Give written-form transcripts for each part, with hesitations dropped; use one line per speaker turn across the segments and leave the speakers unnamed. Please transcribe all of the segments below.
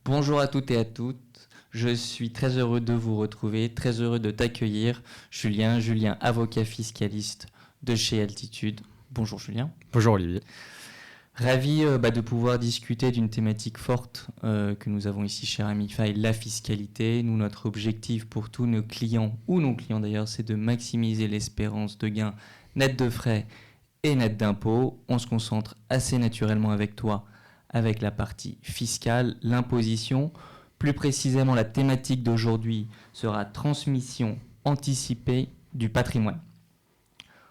Bonjour à toutes et à toutes. Je suis très heureux de vous retrouver, très heureux de t'accueillir. Julien, avocat fiscaliste de chez Altitude. Bonjour Julien.
Bonjour Olivier.
Ravi de pouvoir discuter d'une thématique forte que nous avons ici chez Ramify, la fiscalité. Nous, notre objectif pour tous nos clients, ou non clients d'ailleurs, c'est de maximiser l'espérance de gain net de frais et net d'impôts. On se concentre assez naturellement avec toi avec la partie fiscale, l'imposition. Plus précisément, la thématique d'aujourd'hui sera transmission anticipée du patrimoine.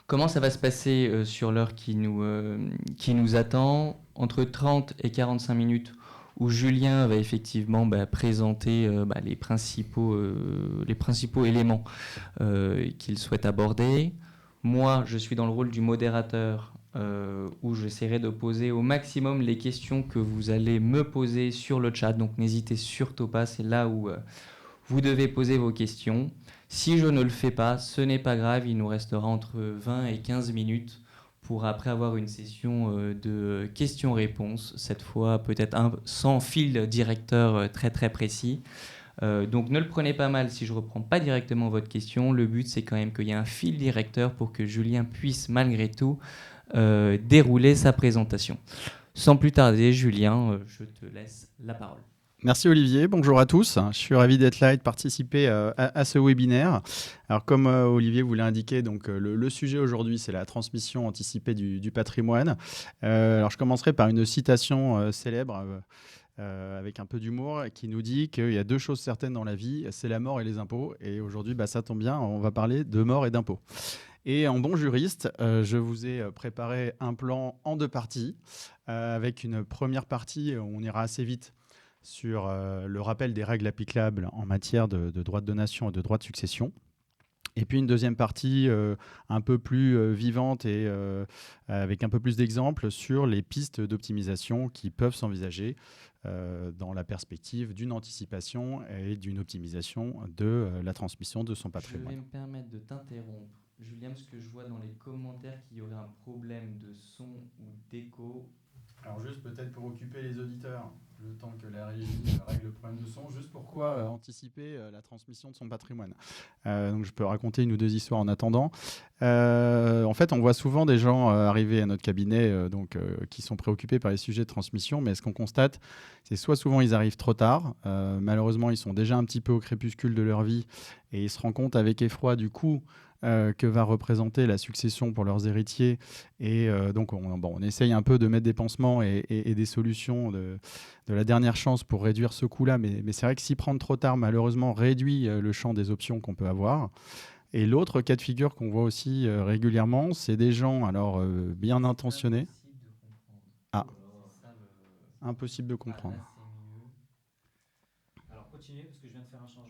Comment ça va se passer sur l'heure qui nous attend? Entre 30 et 45 minutes où Julien va effectivement présenter les principaux éléments qu'il souhaite aborder. Moi, je suis dans le rôle du modérateur où j'essaierai de poser au maximum les questions que vous allez me poser sur le chat. Donc n'hésitez surtout pas, c'est là où vous devez poser vos questions. Si je ne le fais pas, ce n'est pas grave, il nous restera entre 20 et 15 minutes pour après avoir une session de questions-réponses, cette fois peut-être sans fil directeur très très précis. Donc ne le prenez pas mal si je ne reprends pas directement votre question. Le but c'est quand même qu'il y ait un fil directeur pour que Julien puisse malgré tout dérouler sa présentation. Sans plus tarder, Julien, je te laisse la parole.
Merci Olivier, bonjour à tous. Je suis ravi d'être là et de participer à ce webinaire. Alors comme Olivier vous l'a indiqué, donc, le sujet aujourd'hui c'est la transmission anticipée du patrimoine. Alors je commencerai par une citation célèbre avec un peu d'humour qui nous dit qu'il y a deux choses certaines dans la vie, c'est la mort et les impôts. Et aujourd'hui ça tombe bien, on va parler de mort et d'impôts. Et en bon juriste, je vous ai préparé un plan en deux parties, avec une première partie où on ira assez vite sur le rappel des règles applicables en matière de droit de donation et de droit de succession. Et puis une deuxième partie un peu plus vivante et avec un peu plus d'exemples sur les pistes d'optimisation qui peuvent s'envisager dans la perspective d'une anticipation et d'une optimisation de la transmission de son patrimoine.
Je vais me permettre de t'interrompre, Julien, parce que je vois dans les commentaires qu'il y aurait un problème de son ou d'écho.
Alors juste peut-être pour occuper les auditeurs, le temps que la régie règle le problème de son, juste pourquoi anticiper la transmission de son patrimoine. Donc je peux raconter une ou deux histoires en attendant. En fait, on voit souvent des gens arriver à notre cabinet qui sont préoccupés par les sujets de transmission, mais ce qu'on constate, c'est soit souvent ils arrivent trop tard, malheureusement ils sont déjà un petit peu au crépuscule de leur vie et ils se rendent compte avec effroi du coup que va représenter la succession pour leurs héritiers. Et donc, on essaye un peu de mettre des pansements et des solutions de la dernière chance pour réduire ce coût-là. Mais c'est vrai que s'y prendre trop tard, malheureusement, réduit le champ des options qu'on peut avoir. Et l'autre cas de figure qu'on voit aussi régulièrement, c'est des gens alors bien intentionnés. Impossible de comprendre.
Alors, continuez parce que je viens de faire un changement.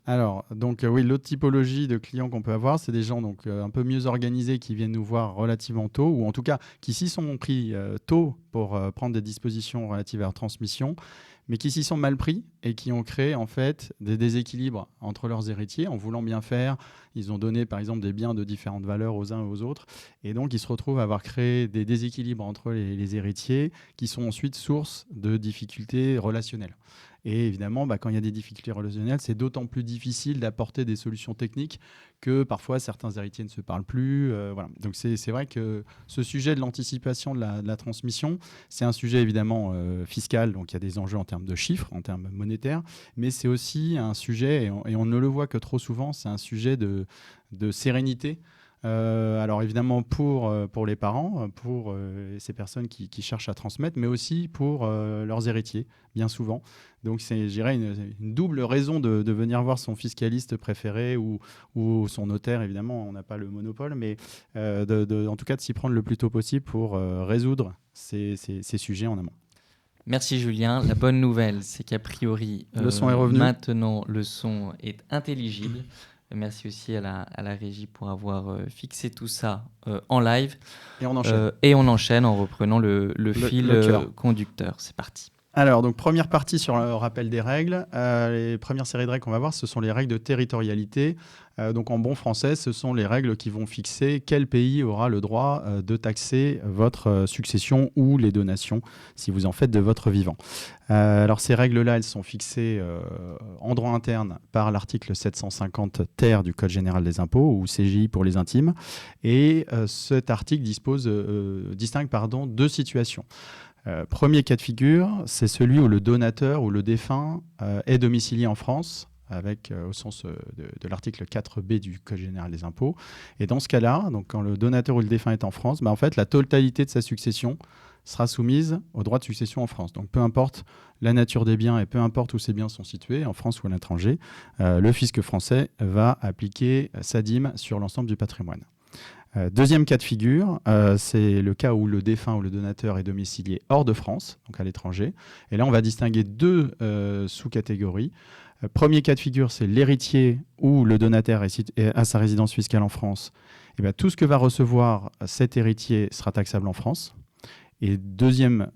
Alors, donc oui, l'autre typologie de clients qu'on peut avoir, c'est des gens un peu mieux organisés qui viennent nous voir relativement tôt, ou en tout cas qui s'y sont pris tôt pour prendre des dispositions relatives à leur transmission, mais qui s'y sont mal pris et qui ont créé en fait des déséquilibres entre leurs héritiers en voulant bien faire. Ils ont donné par exemple des biens de différentes valeurs aux uns et aux autres, et donc ils se retrouvent à avoir créé des déséquilibres entre les héritiers qui sont ensuite source de difficultés relationnelles. Et évidemment, quand il y a des difficultés relationnelles, c'est d'autant plus difficile d'apporter des solutions techniques que parfois certains héritiers ne se parlent plus. Voilà. Donc c'est vrai que ce sujet de l'anticipation de la transmission, c'est un sujet évidemment fiscal, donc il y a des enjeux en termes de chiffres, en termes monétaires, mais c'est aussi un sujet, et on ne le voit que trop souvent, c'est un sujet de sérénité. Alors évidemment pour les parents, pour ces personnes qui cherchent à transmettre, mais aussi pour leurs héritiers, bien souvent. Donc c'est, je dirais, une double raison de venir voir son fiscaliste préféré ou son notaire. Évidemment, on n'a pas le monopole, mais en tout cas de s'y prendre le plus tôt possible pour résoudre ces sujets en amont.
Merci Julien. La bonne nouvelle, c'est qu'a priori,
le son est revenu.
Maintenant, le son est intelligible. Merci aussi à la régie pour avoir fixé tout ça en live.
Et on enchaîne.
Et on enchaîne en reprenant le fil conducteur. C'est parti.
Alors, donc, première partie sur le rappel des règles. Les premières séries de règles qu'on va voir, ce sont les règles de territorialité. Donc, en bon français, ce sont les règles qui vont fixer quel pays aura le droit de taxer votre succession ou les donations, si vous en faites de votre vivant. Alors, ces règles-là, elles sont fixées en droit interne par l'article 750 ter du Code général des impôts, ou CGI pour les intimes. Et cet article distingue deux situations. Premier cas de figure, c'est celui où le donateur ou le défunt est domicilié en France, au sens de l'article 4B du Code général des impôts. Et dans ce cas-là, donc quand le donateur ou le défunt est en France, en fait, la totalité de sa succession sera soumise au droit de succession en France. Donc peu importe la nature des biens et peu importe où ces biens sont situés, en France ou à l'étranger, le fisc français va appliquer sa dîme sur l'ensemble du patrimoine. Deuxième cas de figure, c'est le cas où le défunt ou le donateur est domicilié hors de France, donc à l'étranger. Et là, on va distinguer deux sous-catégories. Premier cas de figure, c'est l'héritier où le donataire a sa résidence fiscale en France. Et bien, tout ce que va recevoir cet héritier sera taxable en France. Et deuxième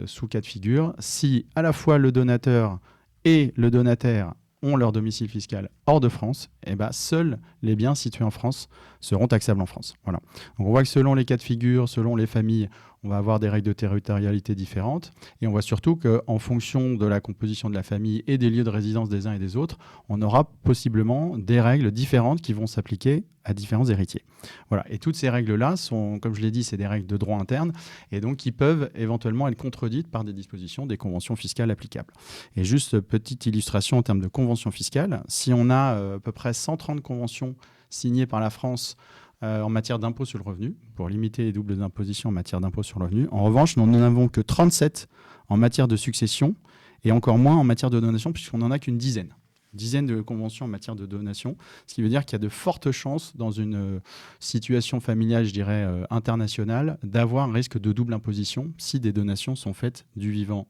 sous-cas de figure, si à la fois le donateur et le donataire ont leur domicile fiscal hors de France, seuls les biens situés en France seront taxables en France. Voilà. Donc on voit que selon les cas de figure, selon les familles, on va avoir des règles de territorialité différentes. Et on voit surtout qu'en fonction de la composition de la famille et des lieux de résidence des uns et des autres, on aura possiblement des règles différentes qui vont s'appliquer à différents héritiers. Voilà. Et toutes ces règles-là sont, comme je l'ai dit, c'est des règles de droit interne et donc qui peuvent éventuellement être contredites par des dispositions des conventions fiscales applicables. Et juste petite illustration en termes de conventions fiscales, si on a à peu près 130 conventions signées par la France en matière d'impôt sur le revenu, pour limiter les doubles impositions en matière d'impôt sur le revenu. En revanche, nous n'en avons que 37 en matière de succession et encore moins en matière de donation, puisqu'on n'en a qu'une dizaine. Une dizaine de conventions en matière de donation, ce qui veut dire qu'il y a de fortes chances, dans une situation familiale, je dirais, internationale, d'avoir un risque de double imposition si des donations sont faites du vivant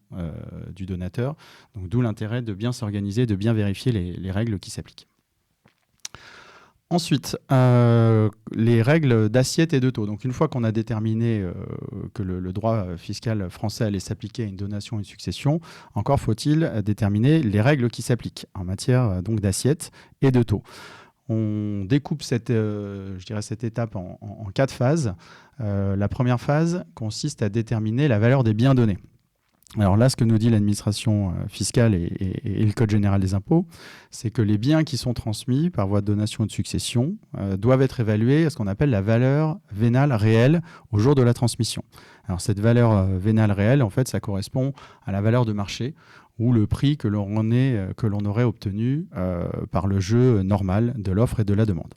du donateur. Donc, d'où l'intérêt de bien s'organiser, de bien vérifier les règles qui s'appliquent. Ensuite, les règles d'assiette et de taux. Donc, une fois qu'on a déterminé que le droit fiscal français allait s'appliquer à une donation et une succession, encore faut-il déterminer les règles qui s'appliquent en matière donc d'assiette et de taux. On découpe cette étape en 4 phases. La première phase consiste à déterminer la valeur des biens donnés. Alors là, ce que nous dit l'administration fiscale et le Code général des impôts, c'est que les biens qui sont transmis par voie de donation ou de succession doivent être évalués à ce qu'on appelle la valeur vénale réelle au jour de la transmission. Alors cette valeur vénale réelle, en fait, ça correspond à la valeur de marché ou le prix que l'on aurait obtenu par le jeu normal de l'offre et de la demande.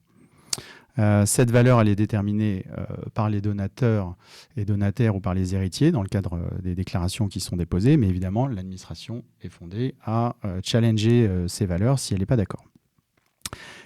Cette valeur, elle est déterminée par les donateurs et donataires ou par les héritiers dans le cadre des déclarations qui sont déposées, mais évidemment, l'administration est fondée à challenger ces valeurs si elle n'est pas d'accord.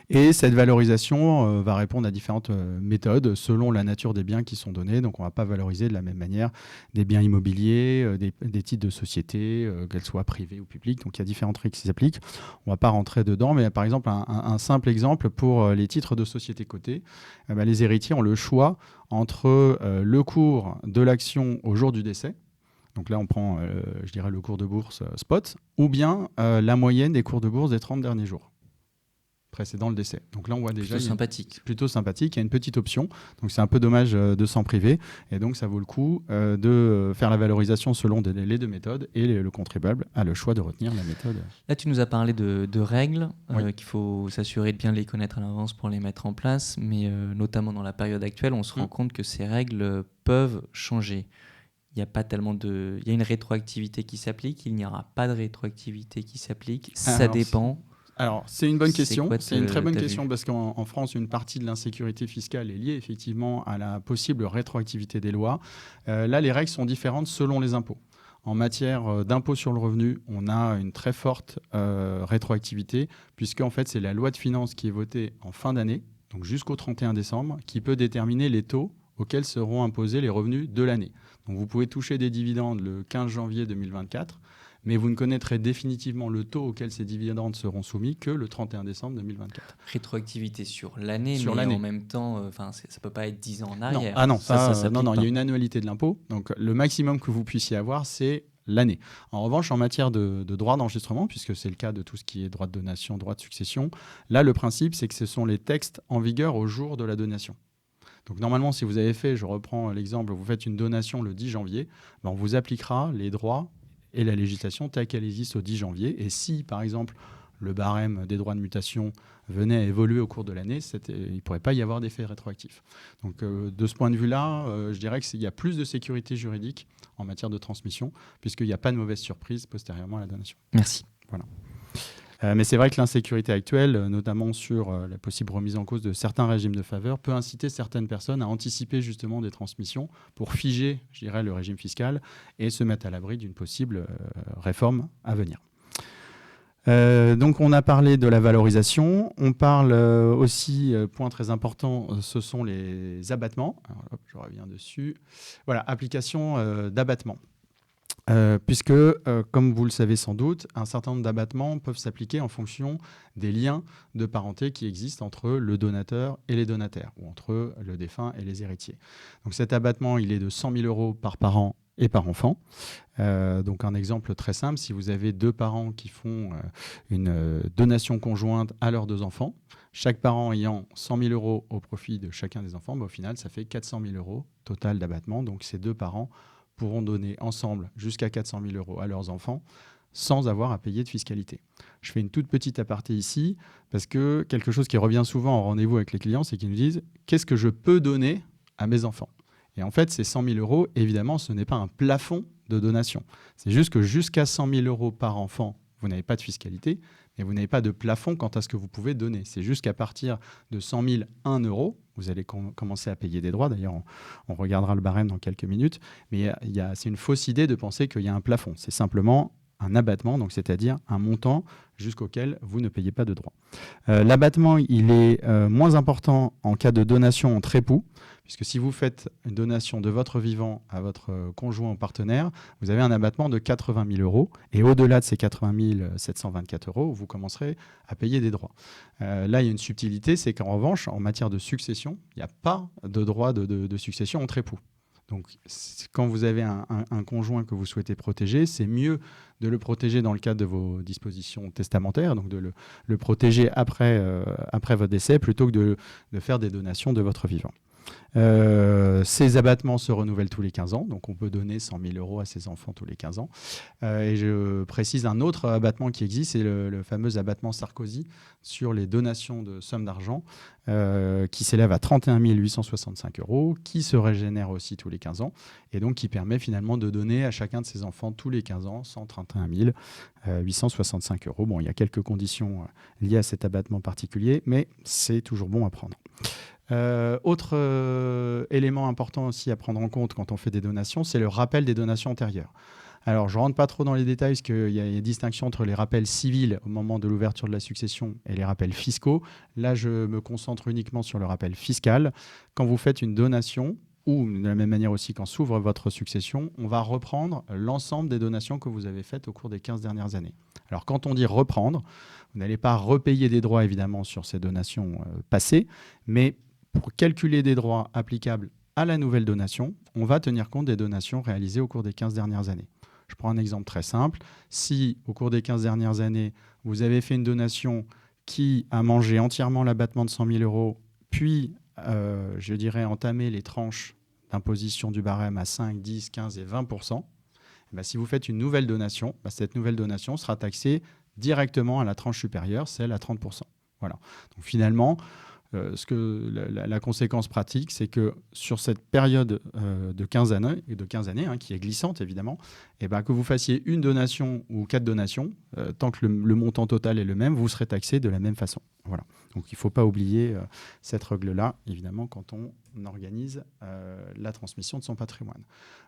Et cette valorisation va répondre à différentes méthodes selon la nature des biens qui sont donnés. Donc, on ne va pas valoriser de la même manière des biens immobiliers, des titres de société, qu'elles soient privées ou publiques. Donc, il y a différentes règles qui s'appliquent. On ne va pas rentrer dedans, mais par exemple, un simple exemple pour les titres de société cotée. Les héritiers ont le choix entre le cours de l'action au jour du décès. Donc là, on prend, le cours de bourse spot, ou bien la moyenne des cours de bourse des 30 derniers jours précédant le décès. Donc là, on voit déjà... Plutôt sympathique. Il y a une petite option. Donc c'est un peu dommage de s'en priver. Et donc, ça vaut le coup de faire la valorisation selon les deux méthodes et le contribuable a le choix de retenir la méthode.
Là, tu nous as parlé de règles,
oui.
Qu'il faut s'assurer de bien les connaître à l'avance pour les mettre en place. Mais notamment dans la période actuelle, on se rend compte que ces règles peuvent changer. Il y a pas tellement il y a une rétroactivité qui s'applique, il n'y aura pas de rétroactivité qui s'applique. Ça dépend.
Alors, c'est une bonne question. C'est une très bonne question parce qu'en France, une partie de l'insécurité fiscale est liée effectivement à la possible rétroactivité des lois. Là, les règles sont différentes selon les impôts. En matière d'impôt sur le revenu, on a une très forte rétroactivité puisqu'en fait, c'est la loi de finances qui est votée en fin d'année, donc jusqu'au 31 décembre, qui peut déterminer les taux auxquels seront imposés les revenus de l'année. Donc, vous pouvez toucher des dividendes le 15 janvier 2024, mais vous ne connaîtrez définitivement le taux auquel ces dividendes seront soumis que le 31 décembre 2024.
Rétroactivité sur l'année, mais en même temps, ça ne peut pas être 10 ans en arrière.
Non, il y a une annualité de l'impôt. Donc, le maximum que vous puissiez avoir, c'est l'année. En revanche, en matière de droit d'enregistrement, puisque c'est le cas de tout ce qui est droit de donation, droit de succession, là, le principe, c'est que ce sont les textes en vigueur au jour de la donation. Donc normalement, si vous avez fait, je reprends l'exemple, vous faites une donation le 10 janvier, ben, on vous appliquera les droits et la législation telle qu'elle existe au 10 janvier. Et si, par exemple, le barème des droits de mutation venait à évoluer au cours de l'année, il ne pourrait pas y avoir d'effet rétroactif. Donc de ce point de vue-là, je dirais qu'il y a plus de sécurité juridique en matière de transmission, puisqu'il n'y a pas de mauvaise surprise postérieurement à la donation.
Merci.
Voilà. Mais c'est vrai que l'insécurité actuelle, notamment sur la possible remise en cause de certains régimes de faveur, peut inciter certaines personnes à anticiper justement des transmissions pour figer, je dirais, le régime fiscal et se mettre à l'abri d'une possible réforme à venir. Donc on a parlé de la valorisation, on parle aussi, point très important, ce sont les abattements. Alors, hop, je reviens dessus. Voilà, application d'abattements. Puisque, comme vous le savez sans doute, un certain nombre d'abattements peuvent s'appliquer en fonction des liens de parenté qui existent entre le donateur et les donataires, ou entre le défunt et les héritiers. Donc cet abattement, il est de 100 000 € par parent et par enfant. Donc un exemple très simple, si vous avez deux parents qui font une donation conjointe à leurs deux enfants, chaque parent ayant 100 000 € au profit de chacun des enfants, au final, ça fait 400 000 € total d'abattement. Donc ces deux parents pourront donner ensemble jusqu'à 400 000 € à leurs enfants sans avoir à payer de fiscalité. Je fais une toute petite aparté ici parce que quelque chose qui revient souvent en rendez-vous avec les clients, c'est qu'ils nous disent « qu'est-ce que je peux donner à mes enfants ?» Et en fait, ces 100 000 €, évidemment, ce n'est pas un plafond de donation. C'est juste que jusqu'à 100 000 € par enfant, vous n'avez pas de fiscalité, mais vous n'avez pas de plafond quant à ce que vous pouvez donner. C'est juste qu'à partir de 100 000, 1 €, vous allez commencer à payer des droits. D'ailleurs, on regardera le barème dans quelques minutes. Mais c'est une fausse idée de penser qu'il y a un plafond. C'est simplement un abattement, donc c'est-à-dire un montant jusqu'auquel vous ne payez pas de droits. L'abattement, il est moins important en cas de donation entre époux, puisque si vous faites une donation de votre vivant à votre conjoint ou partenaire, vous avez un abattement de 80 000 €. Et au-delà de ces 80 724 €, vous commencerez à payer des droits. Là, il y a une subtilité, c'est qu'en revanche, en matière de succession, il n'y a pas de droit de succession entre époux. Donc, quand vous avez un conjoint que vous souhaitez protéger, c'est mieux de le protéger dans le cadre de vos dispositions testamentaires, donc de le protéger après votre décès, plutôt que de faire des donations de votre vivant. Ces abattements se renouvellent tous les 15 ans, donc on peut donner 100 000 € à ses enfants tous les 15 ans. Et je précise un autre abattement qui existe, c'est le fameux abattement Sarkozy sur les donations de sommes d'argent qui s'élève à 31 865 €, qui se régénère aussi tous les 15 ans, et donc qui permet finalement de donner à chacun de ses enfants tous les 15 ans 131 865 €. Bon, il y a quelques conditions liées à cet abattement particulier, mais c'est toujours bon à prendre. Autre élément important aussi à prendre en compte quand on fait des donations, c'est le rappel des donations antérieures. Alors, je ne rentre pas trop dans les détails parce qu'il y a une distinction entre les rappels civils au moment de l'ouverture de la succession et les rappels fiscaux. Là, je me concentre uniquement sur le rappel fiscal. Quand vous faites une donation, ou de la même manière aussi quand s'ouvre votre succession, on va reprendre l'ensemble des donations que vous avez faites au cours des 15 dernières années. Alors, quand on dit reprendre, vous n'allez pas repayer des droits évidemment sur ces donations passées, mais pour calculer des droits applicables à la nouvelle donation, on va tenir compte des donations réalisées au cours des 15 dernières années. Je prends un exemple très simple. Si, au cours des 15 dernières années, vous avez fait une donation qui a mangé entièrement l'abattement de 100 000 €, puis, je dirais, entamé les tranches d'imposition du barème à 5, 10, 15 et 20%, si vous faites une nouvelle donation, cette nouvelle donation sera taxée directement à la tranche supérieure, celle à 30%. Voilà. Donc finalement, la conséquence pratique, c'est que sur cette période de 15 années qui est glissante évidemment, que vous fassiez une donation ou 4 donations, tant que le montant total est le même, vous serez taxé de la même façon. Voilà. Donc il ne faut pas oublier cette règle-là, évidemment, quand on organise la transmission de son patrimoine.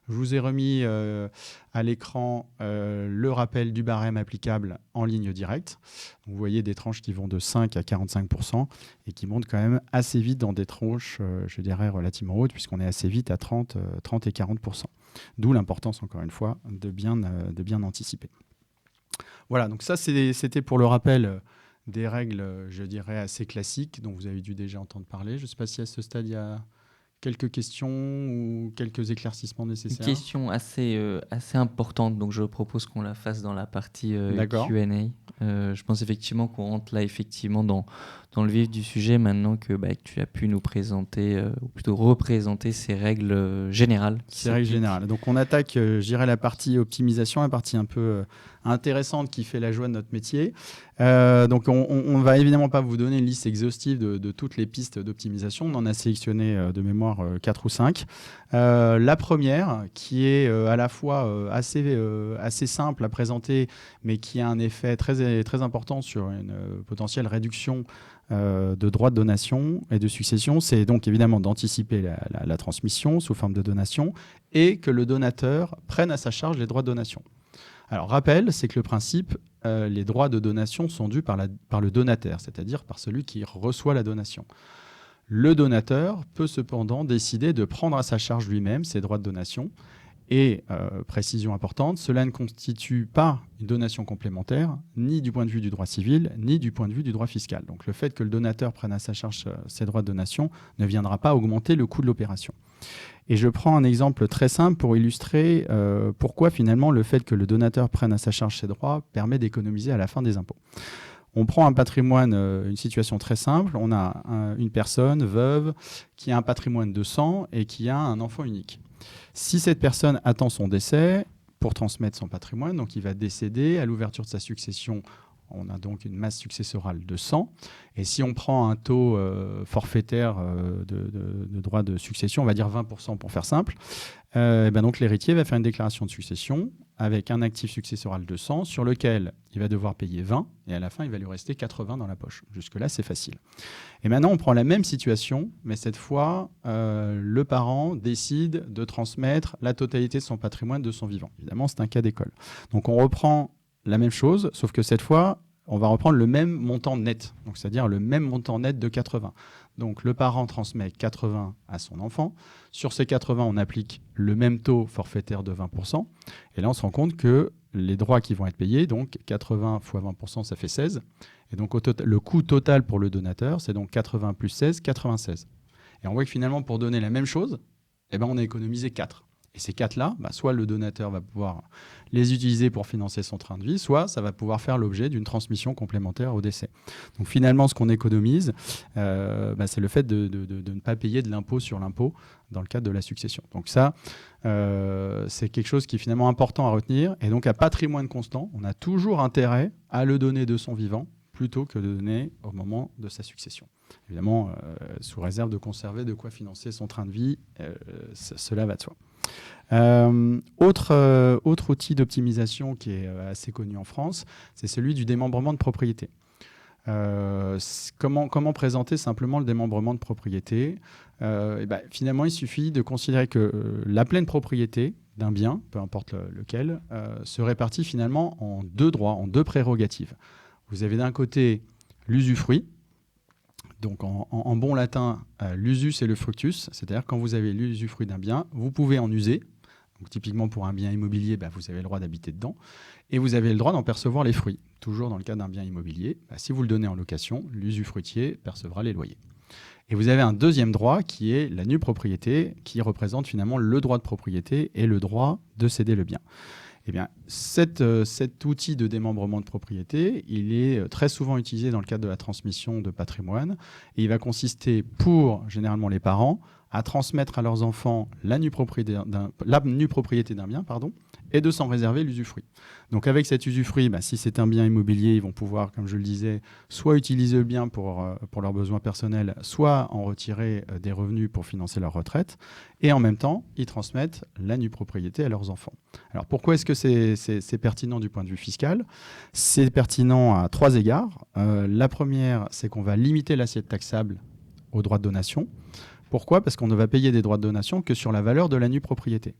Je vous ai remis à l'écran le rappel du barème applicable en ligne directe. Donc, vous voyez des tranches qui vont de 5 à 45% et qui montent quand même assez vite dans des tranches, je dirais, relativement hautes, puisqu'on est assez vite à 30 et 40%. D'où l'importance, encore une fois, de bien anticiper. Voilà, donc ça, c'était pour le rappel des règles, je dirais, assez classiques, dont vous avez dû déjà entendre parler. Je ne sais pas si à ce stade, il y a quelques questions ou quelques éclaircissements
Une
nécessaires?
question assez importante, donc je propose qu'on la fasse dans la partie
D'accord.
Q&A. Je pense effectivement qu'on rentre là effectivement dans le vif du sujet maintenant que tu as pu nous présenter, ou plutôt représenter ces règles générales qui
C'est règle
s'appliquent.
générale. Donc on attaque, je dirais, la partie optimisation, la partie un peu intéressante qui fait la joie de notre métier. Donc on va évidemment pas vous donner une liste exhaustive de toutes les pistes d'optimisation. On en a sélectionné de mémoire 4 ou 5. La première, qui est à la fois assez simple à présenter, mais qui a un effet très important sur une potentielle réduction de droits de donation et de succession, c'est donc évidemment d'anticiper la transmission sous forme de donation et que le donateur prenne à sa charge les droits de donation. Alors, rappel, c'est que le principe, les droits de donation sont dus par le donataire, c'est-à-dire par celui qui reçoit la donation. Le donateur peut cependant décider de prendre à sa charge lui-même ces droits de donation. Et, précision importante, cela ne constitue pas une donation complémentaire, ni du point de vue du droit civil, ni du point de vue du droit fiscal. Donc le fait que le donateur prenne à sa charge ses droits de donation ne viendra pas augmenter le coût de l'opération. Et je prends un exemple très simple pour illustrer pourquoi finalement le fait que le donateur prenne à sa charge ses droits permet d'économiser à la fin des impôts. On prend un patrimoine, une situation très simple. On a une personne veuve qui a un patrimoine de 100 et qui a un enfant unique. Si cette personne attend son décès pour transmettre son patrimoine, donc il va décéder à l'ouverture de sa succession, on a donc une masse successorale de 100. Et si on prend un taux forfaitaire de droit de succession, on va dire 20% pour faire simple, donc l'héritier va faire une déclaration de succession avec un actif successoral de 100 sur lequel il va devoir payer 20 et à la fin, il va lui rester 80 dans la poche. Jusque-là, c'est facile. Et maintenant, on prend la même situation, mais cette fois, le parent décide de transmettre la totalité de son patrimoine de son vivant. Évidemment, c'est un cas d'école. Donc, on reprend la même chose, sauf que cette fois, on va reprendre le même montant net, donc c'est-à-dire le même montant net de 80. Donc le parent transmet 80 à son enfant. Sur ces 80, on applique le même taux forfaitaire de 20%. Et là, on se rend compte que les droits qui vont être payés, donc 80 fois 20%, ça fait 16. Et donc le coût total pour le donateur, c'est donc 80 plus 16, 96. Et on voit que finalement, pour donner la même chose, on a économisé 4. Et ces 4-là, soit le donateur va pouvoir les utiliser pour financer son train de vie, soit ça va pouvoir faire l'objet d'une transmission complémentaire au décès. Donc finalement, ce qu'on économise, c'est le fait de ne pas payer de l'impôt sur l'impôt dans le cadre de la succession. Donc ça, c'est quelque chose qui est finalement important à retenir. Et donc à patrimoine constant, on a toujours intérêt à le donner de son vivant plutôt que de donner au moment de sa succession. Évidemment, sous réserve de conserver de quoi financer son train de vie, cela va de soi. Autre outil d'optimisation qui est assez connu en France, c'est celui du démembrement de propriété. Comment présenter simplement le démembrement de propriété? Finalement, il suffit de considérer que la pleine propriété d'un bien, peu importe lequel, se répartit finalement en deux droits, en deux prérogatives. Vous avez d'un côté l'usufruit. Donc en bon latin, l'usus et le fructus, c'est-à-dire quand vous avez l'usufruit d'un bien, vous pouvez en user. Donc, typiquement pour un bien immobilier, vous avez le droit d'habiter dedans et vous avez le droit d'en percevoir les fruits. Toujours dans le cas d'un bien immobilier, si vous le donnez en location, l'usufruitier percevra les loyers. Et vous avez un deuxième droit qui est la nue propriété, qui représente finalement le droit de propriété et le droit de céder le bien. Eh bien, cet outil de démembrement de propriété, il est très souvent utilisé dans le cadre de la transmission de patrimoine. Et il va consister pour, généralement, les parents, à transmettre à leurs enfants la nue propriété d'un bien, et de s'en réserver l'usufruit. Donc avec cet usufruit, si c'est un bien immobilier, ils vont pouvoir, comme je le disais, soit utiliser le bien pour leurs besoins personnels, soit en retirer des revenus pour financer leur retraite. Et en même temps, ils transmettent la nue propriété à leurs enfants. Alors pourquoi est-ce que c'est pertinent du point de vue fiscal? C'est pertinent à 3 égards. La première, c'est qu'on va limiter l'assiette taxable aux droits de donation. Pourquoi? Parce qu'on ne va payer des droits de donation que sur la valeur de la nue propriété.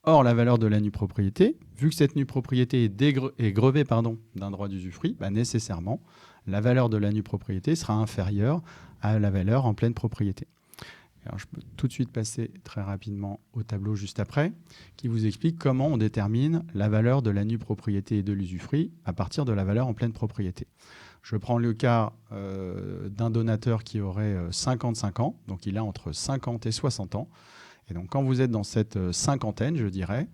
Or, la valeur de la nue propriété, vu que cette nue propriété est grevée d'un droit d'usufruit, nécessairement, la valeur de la nue propriété sera inférieure à la valeur en pleine propriété. Alors, je peux tout de suite passer très rapidement au tableau juste après, qui vous explique comment on détermine la valeur de la nue propriété et de l'usufruit à partir de la valeur en pleine propriété. Je prends le cas d'un donateur qui aurait 55 ans, donc il a entre 50 et 60 ans. Et donc quand vous êtes dans cette cinquantaine, je dirais,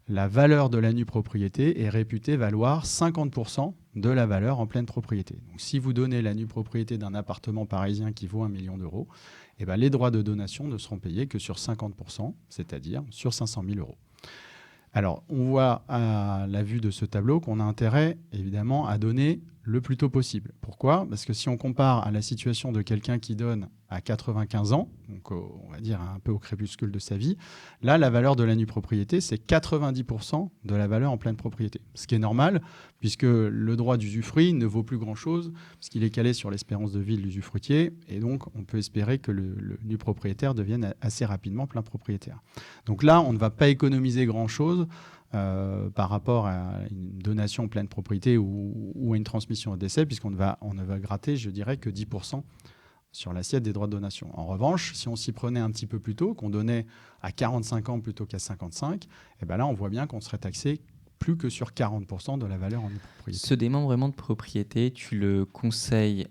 la valeur de la nue propriété est réputée valoir 50% de la valeur en pleine propriété. Donc, si vous donnez la nue propriété d'un appartement parisien qui vaut 1 million d'euros, eh ben, les droits de donation ne seront payés que sur 50%, c'est-à-dire sur 500 000 euros. Alors, on voit à la vue de ce tableau qu'on a intérêt, évidemment, à donner le plus tôt possible. Pourquoi ? Parce que si on compare à la situation de quelqu'un qui donne à 95 ans, donc on va dire un peu au crépuscule de sa vie, là, la valeur de la nue propriété, c'est 90% de la valeur en pleine propriété. Ce qui est normal, puisque le droit d'usufruit ne vaut plus grand-chose, parce qu'il est calé sur l'espérance de vie de l'usufruitier, et donc on peut espérer que le nu propriétaire devienne assez rapidement plein propriétaire. Donc là, on ne va pas économiser grand-chose par rapport à une donation en pleine propriété ou à une transmission au décès, puisqu'on ne va gratter, je dirais, que 10% sur l'assiette des droits de donation. En revanche, si on s'y prenait un petit peu plus tôt, qu'on donnait à 45 ans plutôt qu'à 55, et ben là, on voit bien qu'on serait taxé plus que sur 40% de la valeur en propriété.
Ce démembrement de propriété, tu le conseilles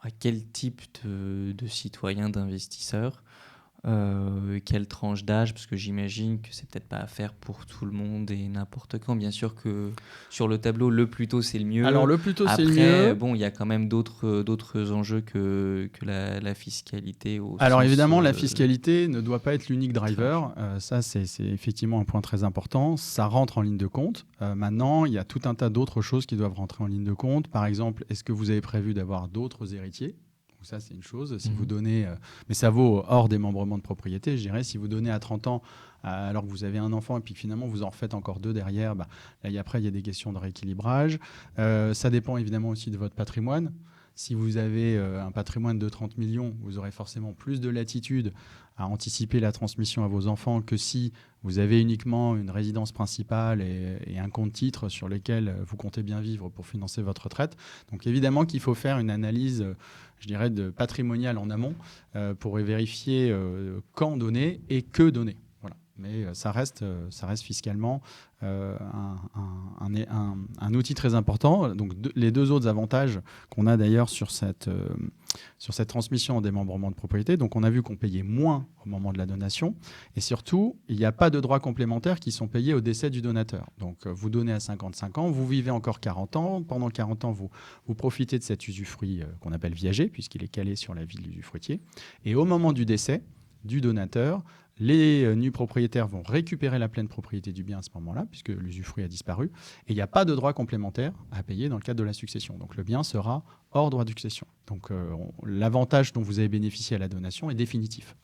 à quel type de citoyen, d'investisseur ? Quelle tranche d'âge, parce que j'imagine que c'est peut-être pas à faire pour tout le monde et n'importe quand. Bien sûr que sur le tableau, le plus tôt c'est le mieux.
Alors le plus tôt c'est le
Après,
mieux.
bon, il y a quand même d'autres enjeux que la fiscalité.
Alors évidemment, la fiscalité ne doit pas être l'unique driver. Ça, c'est effectivement un point très important. Ça rentre en ligne de compte. Maintenant, il y a tout un tas d'autres choses qui doivent rentrer en ligne de compte. Par exemple, est-ce que vous avez prévu d'avoir d'autres héritiers ? Donc ça, c'est une chose. Si vous donnez, mais ça vaut hors démembrement de propriété, je dirais. Si vous donnez à 30 ans, alors que vous avez un enfant, et puis finalement, vous en refaites encore 2 derrière, là, après, il y a des questions de rééquilibrage. Ça dépend évidemment aussi de votre patrimoine. Si vous avez un patrimoine de 30 millions, vous aurez forcément plus de latitude à anticiper la transmission à vos enfants que si vous avez uniquement une résidence principale et un compte titre sur lesquels vous comptez bien vivre pour financer votre retraite. Donc évidemment qu'il faut faire une analyse, je dirais, de patrimoniale en amont pour vérifier quand donner et que donner. Voilà. Mais ça reste fiscalement un outil très important. Donc les 2 autres avantages qu'on a d'ailleurs sur cette transmission en démembrement de propriété, donc on a vu qu'on payait moins au moment de la donation, et surtout, il n'y a pas de droits complémentaires qui sont payés au décès du donateur. Donc vous donnez à 55 ans, vous vivez encore 40 ans, pendant 40 ans, vous profitez de cet usufruit qu'on appelle viager, puisqu'il est calé sur la vie de l'usufruitier, et au moment du décès du donateur, les nus propriétaires vont récupérer la pleine propriété du bien à ce moment-là, puisque l'usufruit a disparu, et il n'y a pas de droit complémentaire à payer dans le cadre de la succession. Donc le bien sera hors droit de succession. Donc l'avantage dont vous avez bénéficié à la donation est définitif.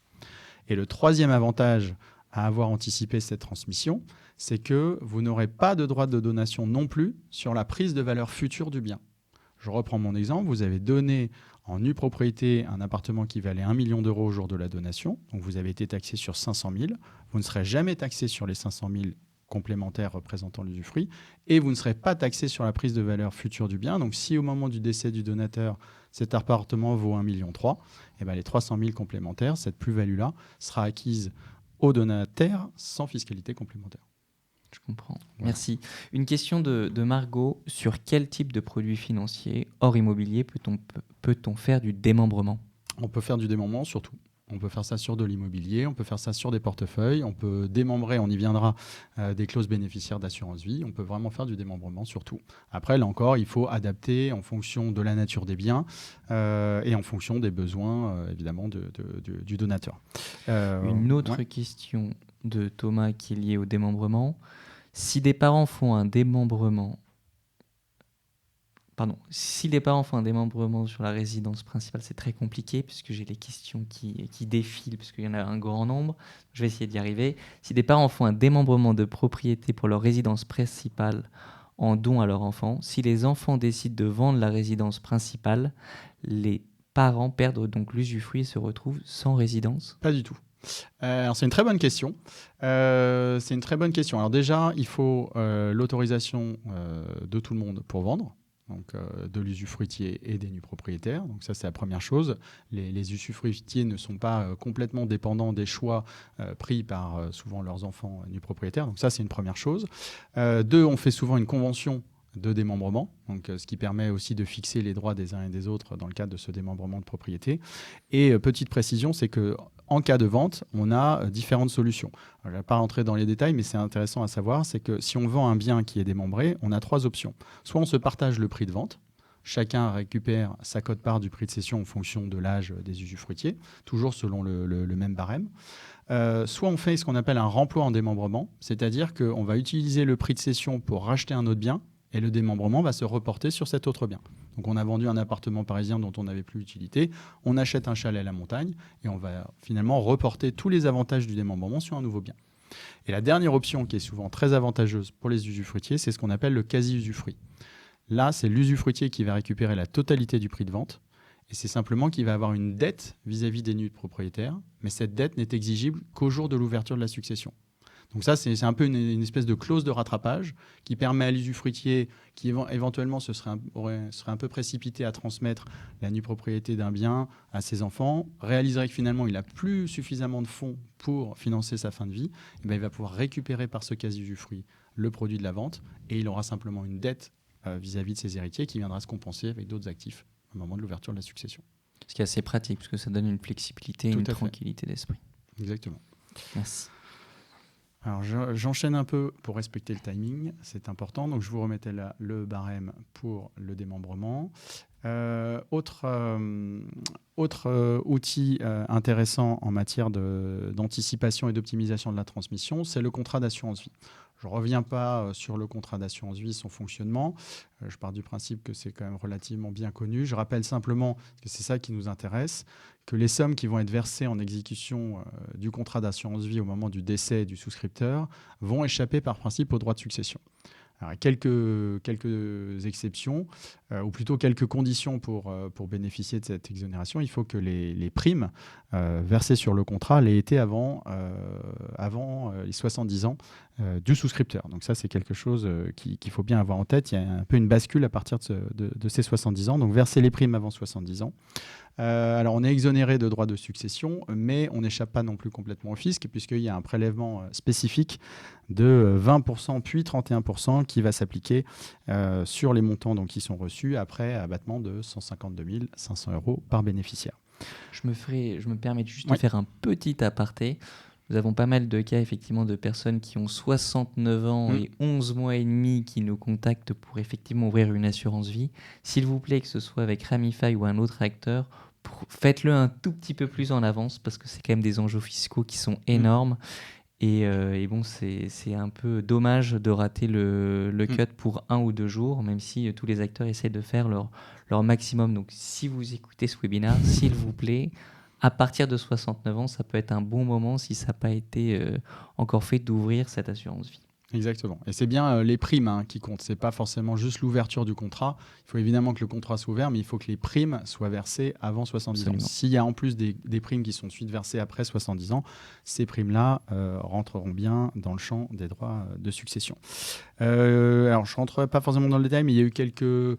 Et le troisième avantage à avoir anticipé cette transmission, c'est que vous n'aurez pas de droit de donation non plus sur la prise de valeur future du bien. Je reprends mon exemple, vous avez donné en nue propriété un appartement qui valait 1 million d'euros au jour de la donation, donc vous avez été taxé sur 500 000, vous ne serez jamais taxé sur les 500 000 complémentaires représentant l'usufruit, et vous ne serez pas taxé sur la prise de valeur future du bien. Donc si au moment du décès du donateur, cet appartement vaut 1,3 million, et ben les 300 000 complémentaires, cette plus-value-là, sera acquise au donataire sans fiscalité complémentaire.
Je comprends. Ouais. Merci. Une question de Margot. Sur quel type de produits financiers hors immobilier peut-on faire du démembrement ?
On peut faire du démembrement sur tout. On peut faire ça sur de l'immobilier, on peut faire ça sur des portefeuilles, on peut démembrer, on y viendra, des clauses bénéficiaires d'assurance vie. On peut vraiment faire du démembrement sur tout. Après, là encore, il faut adapter en fonction de la nature des biens et en fonction des besoins, évidemment, du donateur.
Une autre question de Thomas qui est liée au démembrement. Si les parents font un démembrement sur la résidence principale, c'est très compliqué puisque j'ai les questions qui défilent, puisqu'il y en a un grand nombre. Je vais essayer d'y arriver. Si des parents font un démembrement de propriété pour leur résidence principale en don à leur enfant, si les enfants décident de vendre la résidence principale, les parents perdent donc l'usufruit et se retrouvent sans résidence ?
Pas du tout. Alors c'est une très bonne question. Alors déjà, il faut l'autorisation de tout le monde pour vendre. donc de l'usufruitier et des nus propriétaires. Donc ça, c'est la première chose. Les usufruitiers ne sont pas complètement dépendants des choix pris par souvent leurs enfants nus propriétaires. Donc ça, c'est une première chose. Deux, on fait souvent une convention de démembrement, donc, ce qui permet aussi de fixer les droits des uns et des autres dans le cadre de ce démembrement de propriété. Et petite précision, c'est que en cas de vente, on a différentes solutions. Alors, je ne vais pas rentrer dans les détails, mais c'est intéressant à savoir, c'est que si on vend un bien qui est démembré, on a 3 options. Soit on se partage le prix de vente, chacun récupère sa quote-part du prix de cession en fonction de l'âge des usufruitiers, toujours selon le même barème. Soit on fait ce qu'on appelle un remploi en démembrement, c'est-à-dire qu'on va utiliser le prix de cession pour racheter un autre bien, et le démembrement va se reporter sur cet autre bien. Donc on a vendu un appartement parisien dont on n'avait plus l'utilité, on achète un chalet à la montagne et on va finalement reporter tous les avantages du démembrement sur un nouveau bien. Et la dernière option qui est souvent très avantageuse pour les usufruitiers, c'est ce qu'on appelle le quasi-usufruit. Là, c'est l'usufruitier qui va récupérer la totalité du prix de vente et c'est simplement qu'il va avoir une dette vis-à-vis des nus propriétaires, mais cette dette n'est exigible qu'au jour de l'ouverture de la succession. Donc ça, c'est un peu une espèce de clause de rattrapage qui permet à l'usufruitier qui éventuellement serait un peu précipité à transmettre la nue propriété d'un bien à ses enfants, réaliserait que finalement il n'a plus suffisamment de fonds pour financer sa fin de vie, et bien il va pouvoir récupérer par ce quasi-usufruit le produit de la vente et il aura simplement une dette vis-à-vis de ses héritiers qui viendra se compenser avec d'autres actifs au moment de l'ouverture de la succession.
Ce qui est assez pratique parce que ça donne une flexibilité et une tranquillité d'esprit.
Exactement.
Merci.
Alors j'enchaîne un peu pour respecter le timing, c'est important. Donc je vous remettais là le barème pour le démembrement. Autre outil intéressant en matière d'anticipation et d'optimisation de la transmission, c'est le contrat d'assurance vie. Je ne reviens pas sur le contrat d'assurance vie, son fonctionnement. Je pars du principe que c'est quand même relativement bien connu. Je rappelle simplement, parce que c'est ça qui nous intéresse, que les sommes qui vont être versées en exécution du contrat d'assurance vie au moment du décès du souscripteur vont échapper par principe aux droits de succession. Alors, quelques exceptions, ou plutôt quelques conditions pour bénéficier de cette exonération. Il faut que les primes versées sur le contrat l'aient été avant les 70 ans du souscripteur. Donc ça, c'est quelque chose qu'il faut bien avoir en tête. Il y a un peu une bascule à partir de ces 70 ans. Donc verser les primes avant 70 ans. Alors, on est exonéré de droits de succession, mais on n'échappe pas non plus complètement au fisc, puisqu'il y a un prélèvement spécifique de 20% puis 31% qui va s'appliquer sur les montants donc, qui sont reçus après abattement de 152 500 € par bénéficiaire.
Je me permets juste de faire un petit aparté. Nous avons pas mal de cas effectivement de personnes qui ont 69 ans et 11 mois et demi qui nous contactent pour effectivement ouvrir une assurance vie. S'il vous plaît, que ce soit avec Ramify ou un autre acteur, faites-le un tout petit peu plus en avance parce que c'est quand même des enjeux fiscaux qui sont énormes. Et bon, c'est un peu dommage de rater le cut pour 1 ou 2 jours, même si tous les acteurs essaient de faire leur maximum. Donc si vous écoutez ce webinaire, s'il vous plaît, à partir de 69 ans, ça peut être un bon moment si ça n'a pas été encore fait d'ouvrir cette assurance vie.
Exactement. Et c'est bien les primes qui comptent. Ce n'est pas forcément juste l'ouverture du contrat. Il faut évidemment que le contrat soit ouvert, mais il faut que les primes soient versées avant 70 ans. S'il y a en plus des primes qui sont ensuite versées après 70 ans, ces primes-là rentreront bien dans le champ des droits de succession. Alors, je ne rentrerai pas forcément dans le détail, mais il y a eu quelques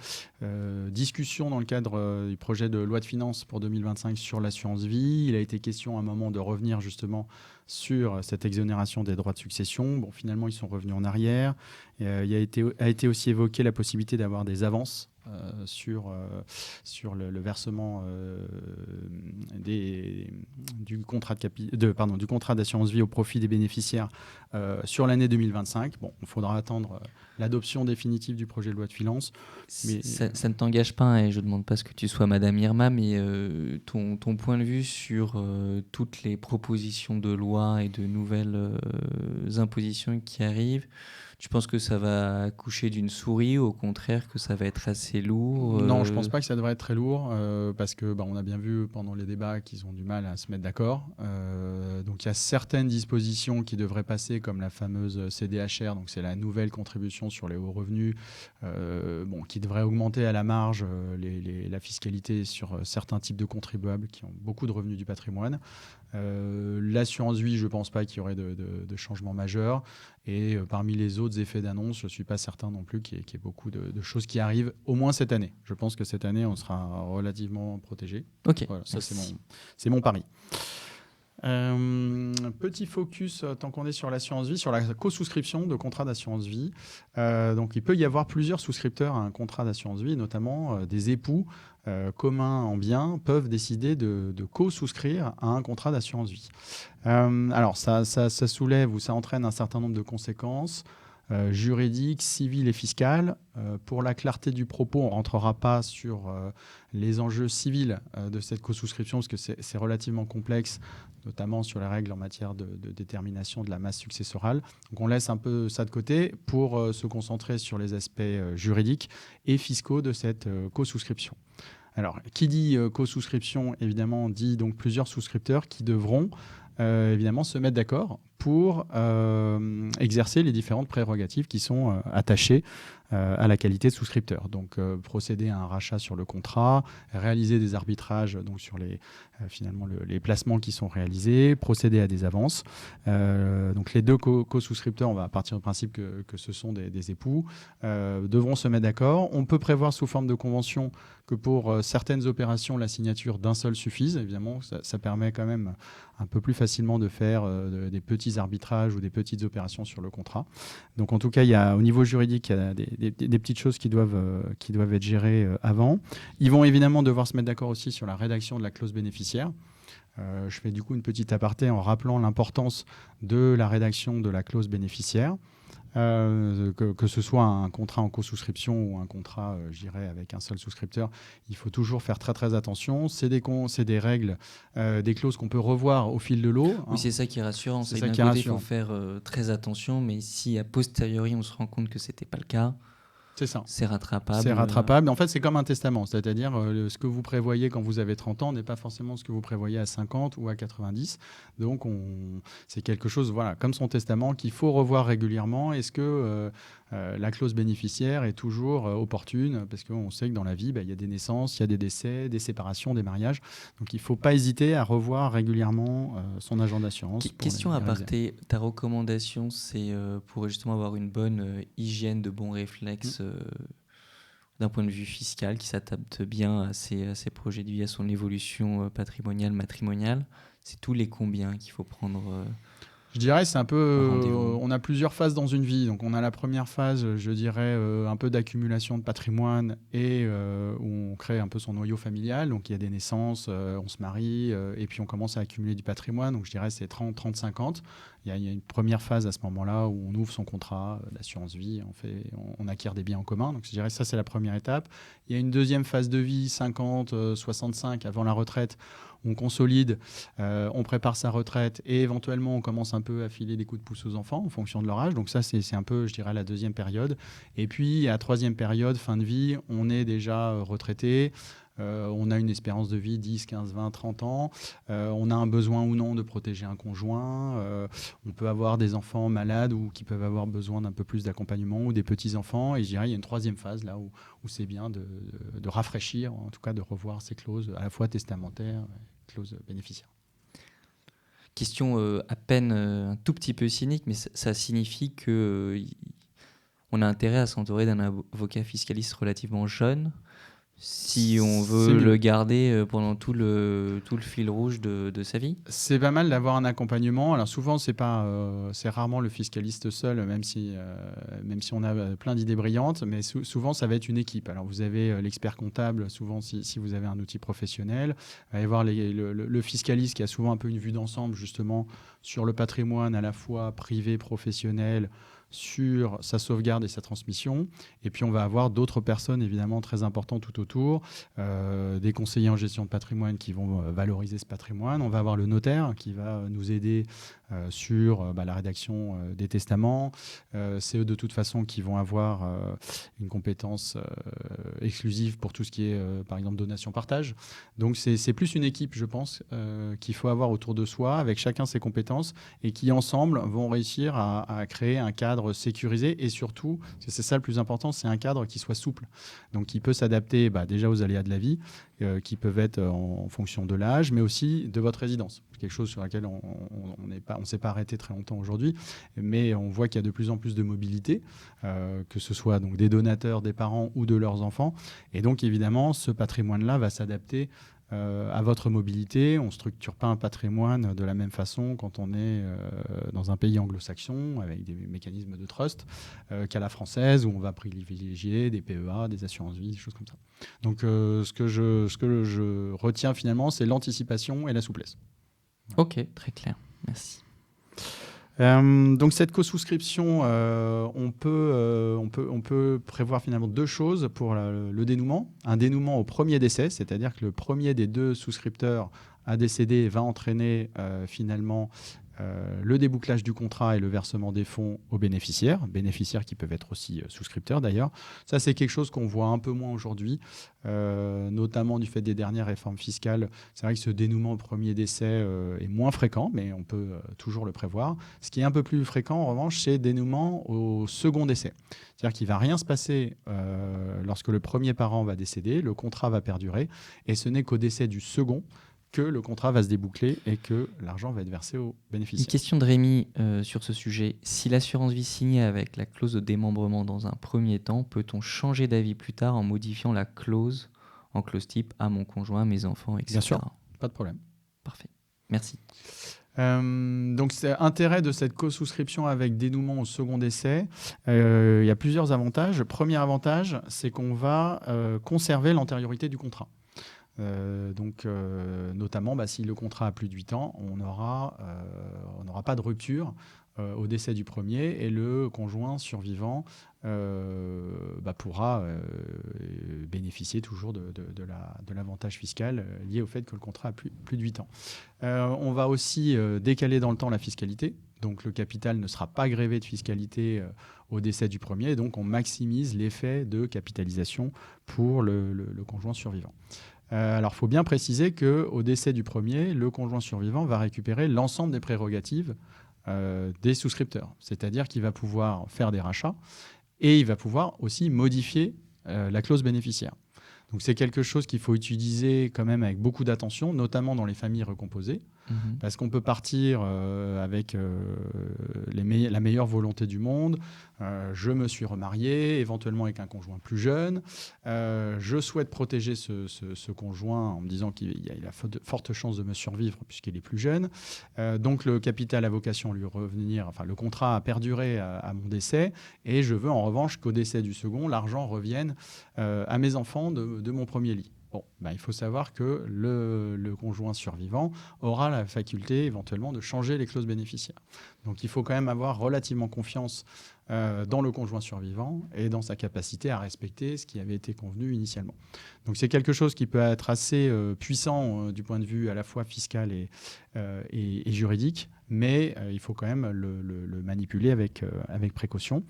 discussions dans le cadre du projet de loi de finances pour 2025 sur l'assurance vie. Il a été question à un moment de revenir justement sur cette exonération des droits de succession. Bon, finalement, ils sont revenus en arrière. Il a été aussi évoqué la possibilité d'avoir des avances sur le versement du contrat d'assurance vie au profit des bénéficiaires sur l'année 2025. Bon, il faudra attendre l'adoption définitive du projet de loi de finances.
Mais ça ne t'engage pas, et je ne demande pas ce que tu sois Madame Irma, mais ton point de vue sur toutes les propositions de loi et de nouvelles impositions qui arrivent, tu penses que ça va accoucher d'une souris ou au contraire que ça va être assez lourd
Non, je ne pense pas que ça devrait être très lourd parce que on a bien vu pendant les débats qu'ils ont du mal à se mettre d'accord. Donc il y a certaines dispositions qui devraient passer comme la fameuse CDHR, donc c'est la nouvelle contribution sur les hauts revenus qui devrait augmenter à la marge la fiscalité sur certains types de contribuables qui ont beaucoup de revenus du patrimoine. L'assurance vie, je ne pense pas qu'il y aurait de changement majeur. Et parmi les autres effets d'annonce, je ne suis pas certain non plus qu'il y ait beaucoup de choses qui arrivent, au moins cette année. Je pense que cette année, on sera relativement protégé.
Ok.
Voilà, ça, c'est mon pari. Petit focus, tant qu'on est sur l'assurance vie, sur la co-souscription de contrats d'assurance vie. Donc, il peut y avoir plusieurs souscripteurs à un contrat d'assurance vie, notamment des époux communs en biens peuvent décider de co-souscrire à un contrat d'assurance vie. Alors, ça soulève ou ça entraîne un certain nombre de conséquences juridiques, civiles et fiscales. Pour la clarté du propos, on ne rentrera pas sur les enjeux civils de cette co-souscription parce que c'est relativement complexe, notamment sur les règles en matière de détermination de la masse successorale. Donc on laisse un peu ça de côté pour se concentrer sur les aspects juridiques et fiscaux de cette co-souscription. Alors, qui dit co-souscription, évidemment, dit donc plusieurs souscripteurs qui devront évidemment se mettre d'accord pour exercer les différentes prérogatives qui sont attachées à la qualité de souscripteur. Donc, procéder à un rachat sur le contrat, réaliser des arbitrages donc sur finalement les placements qui sont réalisés, procéder à des avances. Donc, les deux co-souscripteurs, on va partir du principe que ce sont des époux, devront se mettre d'accord. On peut prévoir sous forme de convention que pour certaines opérations, la signature d'un seul suffise. Évidemment, ça permet quand même un peu plus facilement de faire des petits arbitrages ou des petites opérations sur le contrat. Donc, en tout cas, au niveau juridique, il y a des petites choses qui doivent être gérées avant. Ils vont évidemment devoir se mettre d'accord aussi sur la rédaction de la clause bénéficiaire. Je fais du coup une petite aparté en rappelant l'importance de la rédaction de la clause bénéficiaire. Que ce soit un contrat en co-souscription ou un contrat, je dirais, avec un seul souscripteur, il faut toujours faire très très attention. C'est des règles, des clauses qu'on peut revoir au fil de l'eau.
Oui, c'est ça qui est rassurant.
C'est ça qui est rassurant.
Il faut faire très attention, mais si a posteriori on se rend compte que c'était pas le cas,
c'est ça.
C'est rattrapable.
C'est rattrapable. En fait, c'est comme un testament. C'est-à-dire, ce que vous prévoyez quand vous avez 30 ans n'est pas forcément ce que vous prévoyez à 50 ou à 90. Donc, c'est quelque chose, voilà, comme son testament, qu'il faut revoir régulièrement. Est-ce que la clause bénéficiaire est toujours opportune? Parce qu'on sait que dans la vie, il y a des naissances, il y a des décès, des séparations, des mariages. Donc, il ne faut pas hésiter à revoir régulièrement son agent d'assurance.
Question à aparté, ta recommandation, c'est pour justement avoir une bonne hygiène, de bons réflexes d'un point de vue fiscal qui s'adapte bien à ses projets de vie, à son évolution patrimoniale, matrimoniale. C'est tous les combien qu'il faut prendre
Je dirais c'est un peu, on a plusieurs phases dans une vie. Donc on a la première phase, je dirais, un peu d'accumulation de patrimoine et où on crée un peu son noyau familial. Donc il y a des naissances, on se marie et puis on commence à accumuler du patrimoine. Donc je dirais c'est 30-50. Il y a une première phase à ce moment-là où on ouvre son contrat d'assurance vie, on acquiert des biens en commun. Donc je dirais ça c'est la première étape. Il y a une deuxième phase de vie, 50-65 avant la retraite. On consolide, on prépare sa retraite et éventuellement on commence un peu à filer des coups de pouce aux enfants en fonction de leur âge. Donc ça, c'est un peu, je dirais, la deuxième période. Et puis, à la troisième période, fin de vie, on est déjà retraité. On a une espérance de vie 10, 15, 20, 30 ans. On a un besoin ou non de protéger un conjoint. On peut avoir des enfants malades ou qui peuvent avoir besoin d'un peu plus d'accompagnement ou des petits-enfants. Et je dirais, il y a une troisième phase là où c'est bien de rafraîchir, en tout cas de revoir ces clauses à la fois testamentaires et clauses bénéficiaires.
Question à peine un tout petit peu cynique, mais ça signifie que on a intérêt à s'entourer d'un avocat fiscaliste relativement jeune si on veut le garder pendant tout le fil rouge de sa vie.
C'est pas mal d'avoir un accompagnement. Alors souvent, c'est rarement le fiscaliste seul, même si on a plein d'idées brillantes, mais souvent, ça va être une équipe. Alors vous avez l'expert comptable, souvent si vous avez un outil professionnel. Il va y avoir le fiscaliste qui a souvent un peu une vue d'ensemble, justement, sur le patrimoine à la fois privé, professionnel, sur sa sauvegarde et sa transmission. Et puis, on va avoir d'autres personnes, évidemment, très importantes tout autour, des conseillers en gestion de patrimoine qui vont valoriser ce patrimoine. On va avoir le notaire qui va nous aider sur la rédaction des testaments. C'est eux de toute façon qui vont avoir une compétence exclusive pour tout ce qui est, par exemple, donation-partage. Donc c'est plus une équipe, je pense, qu'il faut avoir autour de soi, avec chacun ses compétences, et qui ensemble vont réussir à créer un cadre sécurisé, et surtout, parce que c'est ça le plus important, c'est un cadre qui soit souple, donc qui peut s'adapter déjà aux aléas de la vie, qui peuvent être en fonction de l'âge, mais aussi de votre résidence. C'est quelque chose sur laquelle on ne s'est pas arrêté très longtemps aujourd'hui, mais on voit qu'il y a de plus en plus de mobilité, que ce soit donc des donateurs, des parents ou de leurs enfants. Et donc évidemment, ce patrimoine-là va s'adapter à votre mobilité. On ne structure pas un patrimoine de la même façon quand on est dans un pays anglo-saxon avec des mécanismes de trust qu'à la française, où on va privilégier des PEA, des assurances-vie, des choses comme ça. Donc ce que je retiens finalement, c'est l'anticipation et la souplesse.
Ok, très clair. Merci.
Donc cette co-souscription, on peut prévoir finalement 2 choses pour le dénouement. Un dénouement au premier décès, c'est-à-dire que le premier des 2 souscripteurs à décéder va entraîner finalement le débouclage du contrat et le versement des fonds aux bénéficiaires qui peuvent être aussi souscripteurs d'ailleurs. Ça, c'est quelque chose qu'on voit un peu moins aujourd'hui, notamment du fait des dernières réformes fiscales. C'est vrai que ce dénouement au premier décès est moins fréquent, mais on peut toujours le prévoir. Ce qui est un peu plus fréquent, en revanche, c'est le dénouement au second décès. C'est-à-dire qu'il ne va rien se passer lorsque le premier parent va décéder, le contrat va perdurer, et ce n'est qu'au décès du second que le contrat va se déboucler et que l'argent va être versé aux bénéficiaires.
Une question de Rémi sur ce sujet. Si l'assurance vie signée avec la clause de démembrement dans un premier temps, peut-on changer d'avis plus tard en modifiant la clause en clause type à mon conjoint, mes enfants, etc.
Bien sûr, pas de problème.
Parfait. Merci.
Donc, c'est l'intérêt de cette co-souscription avec dénouement au second décès. Il y a plusieurs avantages. Le premier avantage, c'est qu'on va conserver l'antériorité du contrat. Notamment si le contrat a plus de 8 ans, on n'aura pas de rupture au décès du premier, et le conjoint survivant pourra bénéficier toujours de l'avantage fiscal lié au fait que le contrat a plus de 8 ans. On va aussi décaler dans le temps la fiscalité. Donc le capital ne sera pas grévé de fiscalité au décès du premier, et donc on maximise l'effet de capitalisation pour le conjoint survivant. Alors, il faut bien préciser qu'au décès du premier, le conjoint survivant va récupérer l'ensemble des prérogatives des souscripteurs. C'est-à-dire qu'il va pouvoir faire des rachats, et il va pouvoir aussi modifier la clause bénéficiaire. Donc, c'est quelque chose qu'il faut utiliser quand même avec beaucoup d'attention, notamment dans les familles recomposées, parce qu'on peut partir avec la meilleure volonté du monde. Je me suis remarié, éventuellement avec un conjoint plus jeune. Je souhaite protéger ce conjoint en me disant qu'il a forte chance de me survivre puisqu'il est plus jeune. Donc le capital a vocation à lui revenir, enfin le contrat a perduré à mon décès, et je veux en revanche qu'au décès du second, l'argent revienne à mes enfants de mon premier lit. Bon, il faut savoir que le conjoint survivant aura la faculté éventuellement de changer les clauses bénéficiaires. Donc il faut quand même avoir relativement confiance dans le conjoint survivant et dans sa capacité à respecter ce qui avait été convenu initialement. Donc c'est quelque chose qui peut être assez puissant du point de vue à la fois fiscal et juridique, mais il faut quand même le manipuler avec précaution.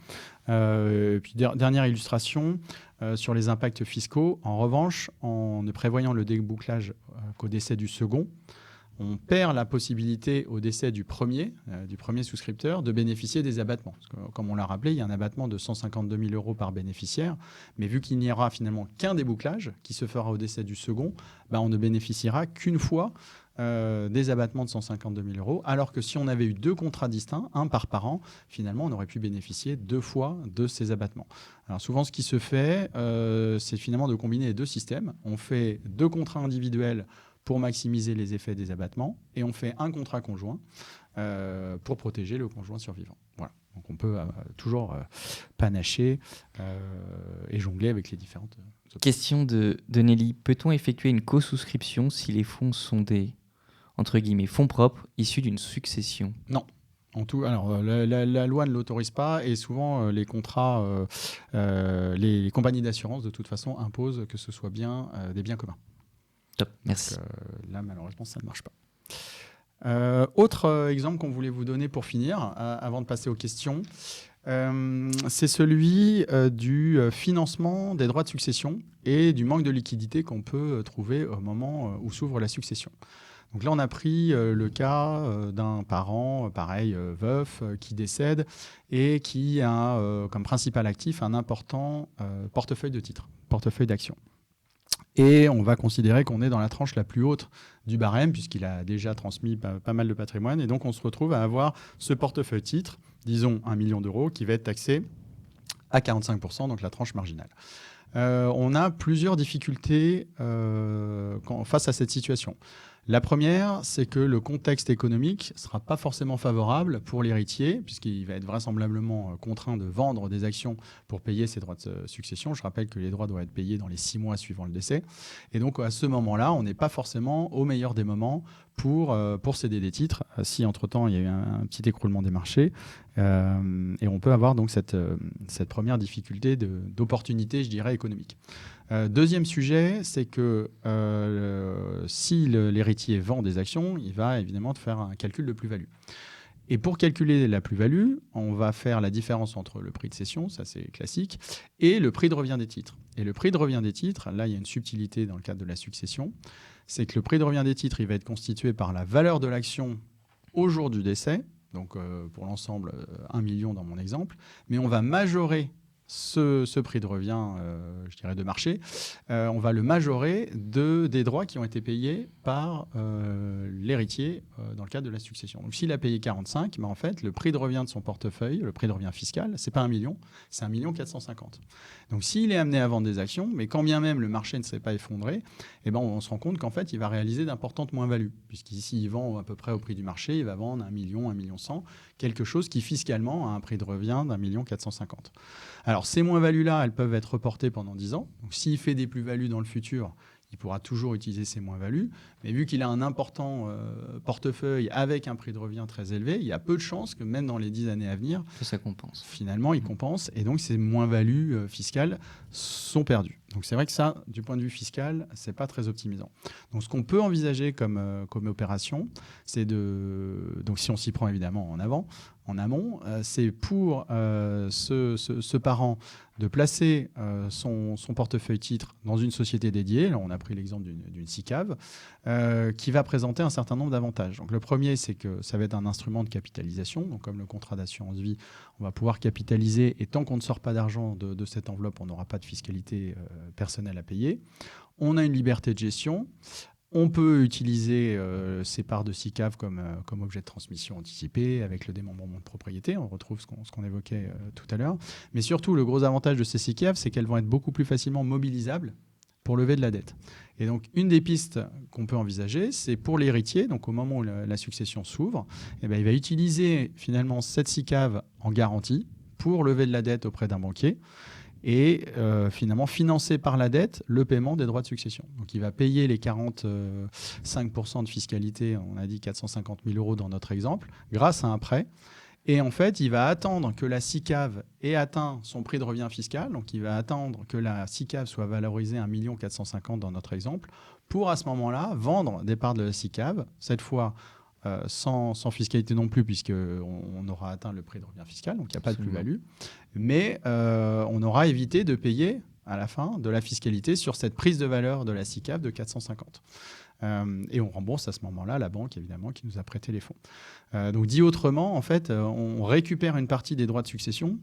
Puis dernière illustration sur les impacts fiscaux. En revanche, en ne prévoyant le débouclage qu'au décès du second, on perd la possibilité au décès du premier souscripteur de bénéficier des abattements. Parce que, comme on l'a rappelé, il y a un abattement de 152 000 € par bénéficiaire, mais vu qu'il n'y aura finalement qu'un débouclage qui se fera au décès du second, on ne bénéficiera qu'une fois des abattements de 152 000 €, alors que si on avait eu 2 contrats distincts, un par parent, finalement on aurait pu bénéficier 2 fois de ces abattements. Alors souvent ce qui se fait, c'est finalement de combiner les 2 systèmes. On fait 2 contrats individuels pour maximiser les effets des abattements, et on fait un contrat conjoint pour protéger le conjoint survivant. Voilà. Donc on peut toujours panacher et jongler avec les différentes options.
Question de Nelly. Peut-on effectuer une co-souscription si les fonds sont des, entre guillemets, fonds propres issus d'une succession ?
Non. Alors, la loi ne l'autorise pas, et souvent les contrats, les compagnies d'assurance de toute façon imposent que ce soit bien des biens communs.
Top, merci.
Donc, là, malheureusement, ça ne marche pas. Autre exemple qu'on voulait vous donner pour finir, avant de passer aux questions, c'est celui du financement des droits de succession et du manque de liquidité qu'on peut trouver au moment où s'ouvre la succession. Donc là, on a pris le cas d'un parent, pareil, veuf, qui décède et qui a comme principal actif un important portefeuille de titres, portefeuille d'actions. Et on va considérer qu'on est dans la tranche la plus haute du barème, puisqu'il a déjà transmis pas mal de patrimoine. Et donc, on se retrouve à avoir ce portefeuille titre, disons 1 million d'euros, qui va être taxé à 45%, donc la tranche marginale. On a plusieurs difficultés face à cette situation. La première, c'est que le contexte économique ne sera pas forcément favorable pour l'héritier, puisqu'il va être vraisemblablement contraint de vendre des actions pour payer ses droits de succession. Je rappelle que les droits doivent être payés dans les 6 mois suivant le décès. Et donc, à ce moment-là, on n'est pas forcément au meilleur des moments pour céder des titres, si entre-temps, il y a eu un petit écroulement des marchés. Et on peut avoir donc cette première difficulté d'opportunité, je dirais, économique. Deuxième sujet, c'est que si l'héritier vend des actions, il va évidemment faire un calcul de plus-value. Et pour calculer la plus-value, on va faire la différence entre le prix de cession, ça c'est classique, et le prix de revient des titres. Et le prix de revient des titres, là il y a une subtilité dans le cadre de la succession, c'est que le prix de revient des titres, il va être constitué par la valeur de l'action au jour du décès, donc pour l'ensemble 1 million dans mon exemple, mais on va majorer ce prix de revient, je dirais de marché, on va le majorer des droits qui ont été payés par l'héritier dans le cadre de la succession. Donc s'il a payé 45, en fait, le prix de revient de son portefeuille, le prix de revient fiscal, c'est pas 1 million, c'est 1 450 000. Donc s'il est amené à vendre des actions, mais quand bien même le marché ne serait pas effondré, on se rend compte qu'en fait, il va réaliser d'importantes moins-values, puisqu'ici, il vend à peu près au prix du marché, il va vendre 1 million, 1 million 100, quelque chose qui fiscalement a un prix de revient d'1 450 000. Alors, ces moins-values-là, elles peuvent être reportées pendant 10 ans. Donc, s'il fait des plus-values dans le futur, il pourra toujours utiliser ces moins-values. Mais vu qu'il a un important portefeuille avec un prix de revient très élevé, il y a peu de chances que même dans les 10 années à venir,
ça compense.
Finalement, il compense. Et donc, ces moins-values fiscales sont perdues. Donc, c'est vrai que ça, du point de vue fiscal, c'est pas très optimisant. Donc, ce qu'on peut envisager comme opération, c'est donc si on s'y prend évidemment en amont, c'est pour ce parent de placer son portefeuille titre dans une société dédiée. Là, on a pris l'exemple d'une SICAV qui va présenter un certain nombre d'avantages. Donc, le premier, c'est que ça va être un instrument de capitalisation. Donc, comme le contrat d'assurance vie, on va pouvoir capitaliser et tant qu'on ne sort pas d'argent de cette enveloppe, on n'aura pas de fiscalité personnelle à payer. On a une liberté de gestion. On peut utiliser ces parts de SICAV comme objet de transmission anticipée avec le démembrement de propriété. On retrouve ce qu'on évoquait tout à l'heure. Mais surtout, le gros avantage de ces SICAV, c'est qu'elles vont être beaucoup plus facilement mobilisables pour lever de la dette. Et donc, une des pistes qu'on peut envisager, c'est pour l'héritier, donc au moment où la succession s'ouvre, il va utiliser finalement cette SICAV en garantie pour lever de la dette auprès d'un banquier et finalement financer par la dette le paiement des droits de succession. Donc, il va payer les 45% de fiscalité, on a dit 450 000 euros dans notre exemple, grâce à un prêt. Et en fait, il va attendre que la SICAV ait atteint son prix de revient fiscal. Donc, il va attendre que la SICAV soit valorisée 1 450 000 dans notre exemple pour, à ce moment-là, vendre des parts de la SICAV, cette fois sans fiscalité non plus, puisqu'on aura atteint le prix de revient fiscal. Donc, il n'y a pas de plus-value. Mais on aura évité de payer, à la fin, de la fiscalité sur cette prise de valeur de la SICAV de 450. Et on rembourse à ce moment-là la banque, évidemment, qui nous a prêté les fonds. Donc, dit autrement, en fait, on récupère une partie des droits de succession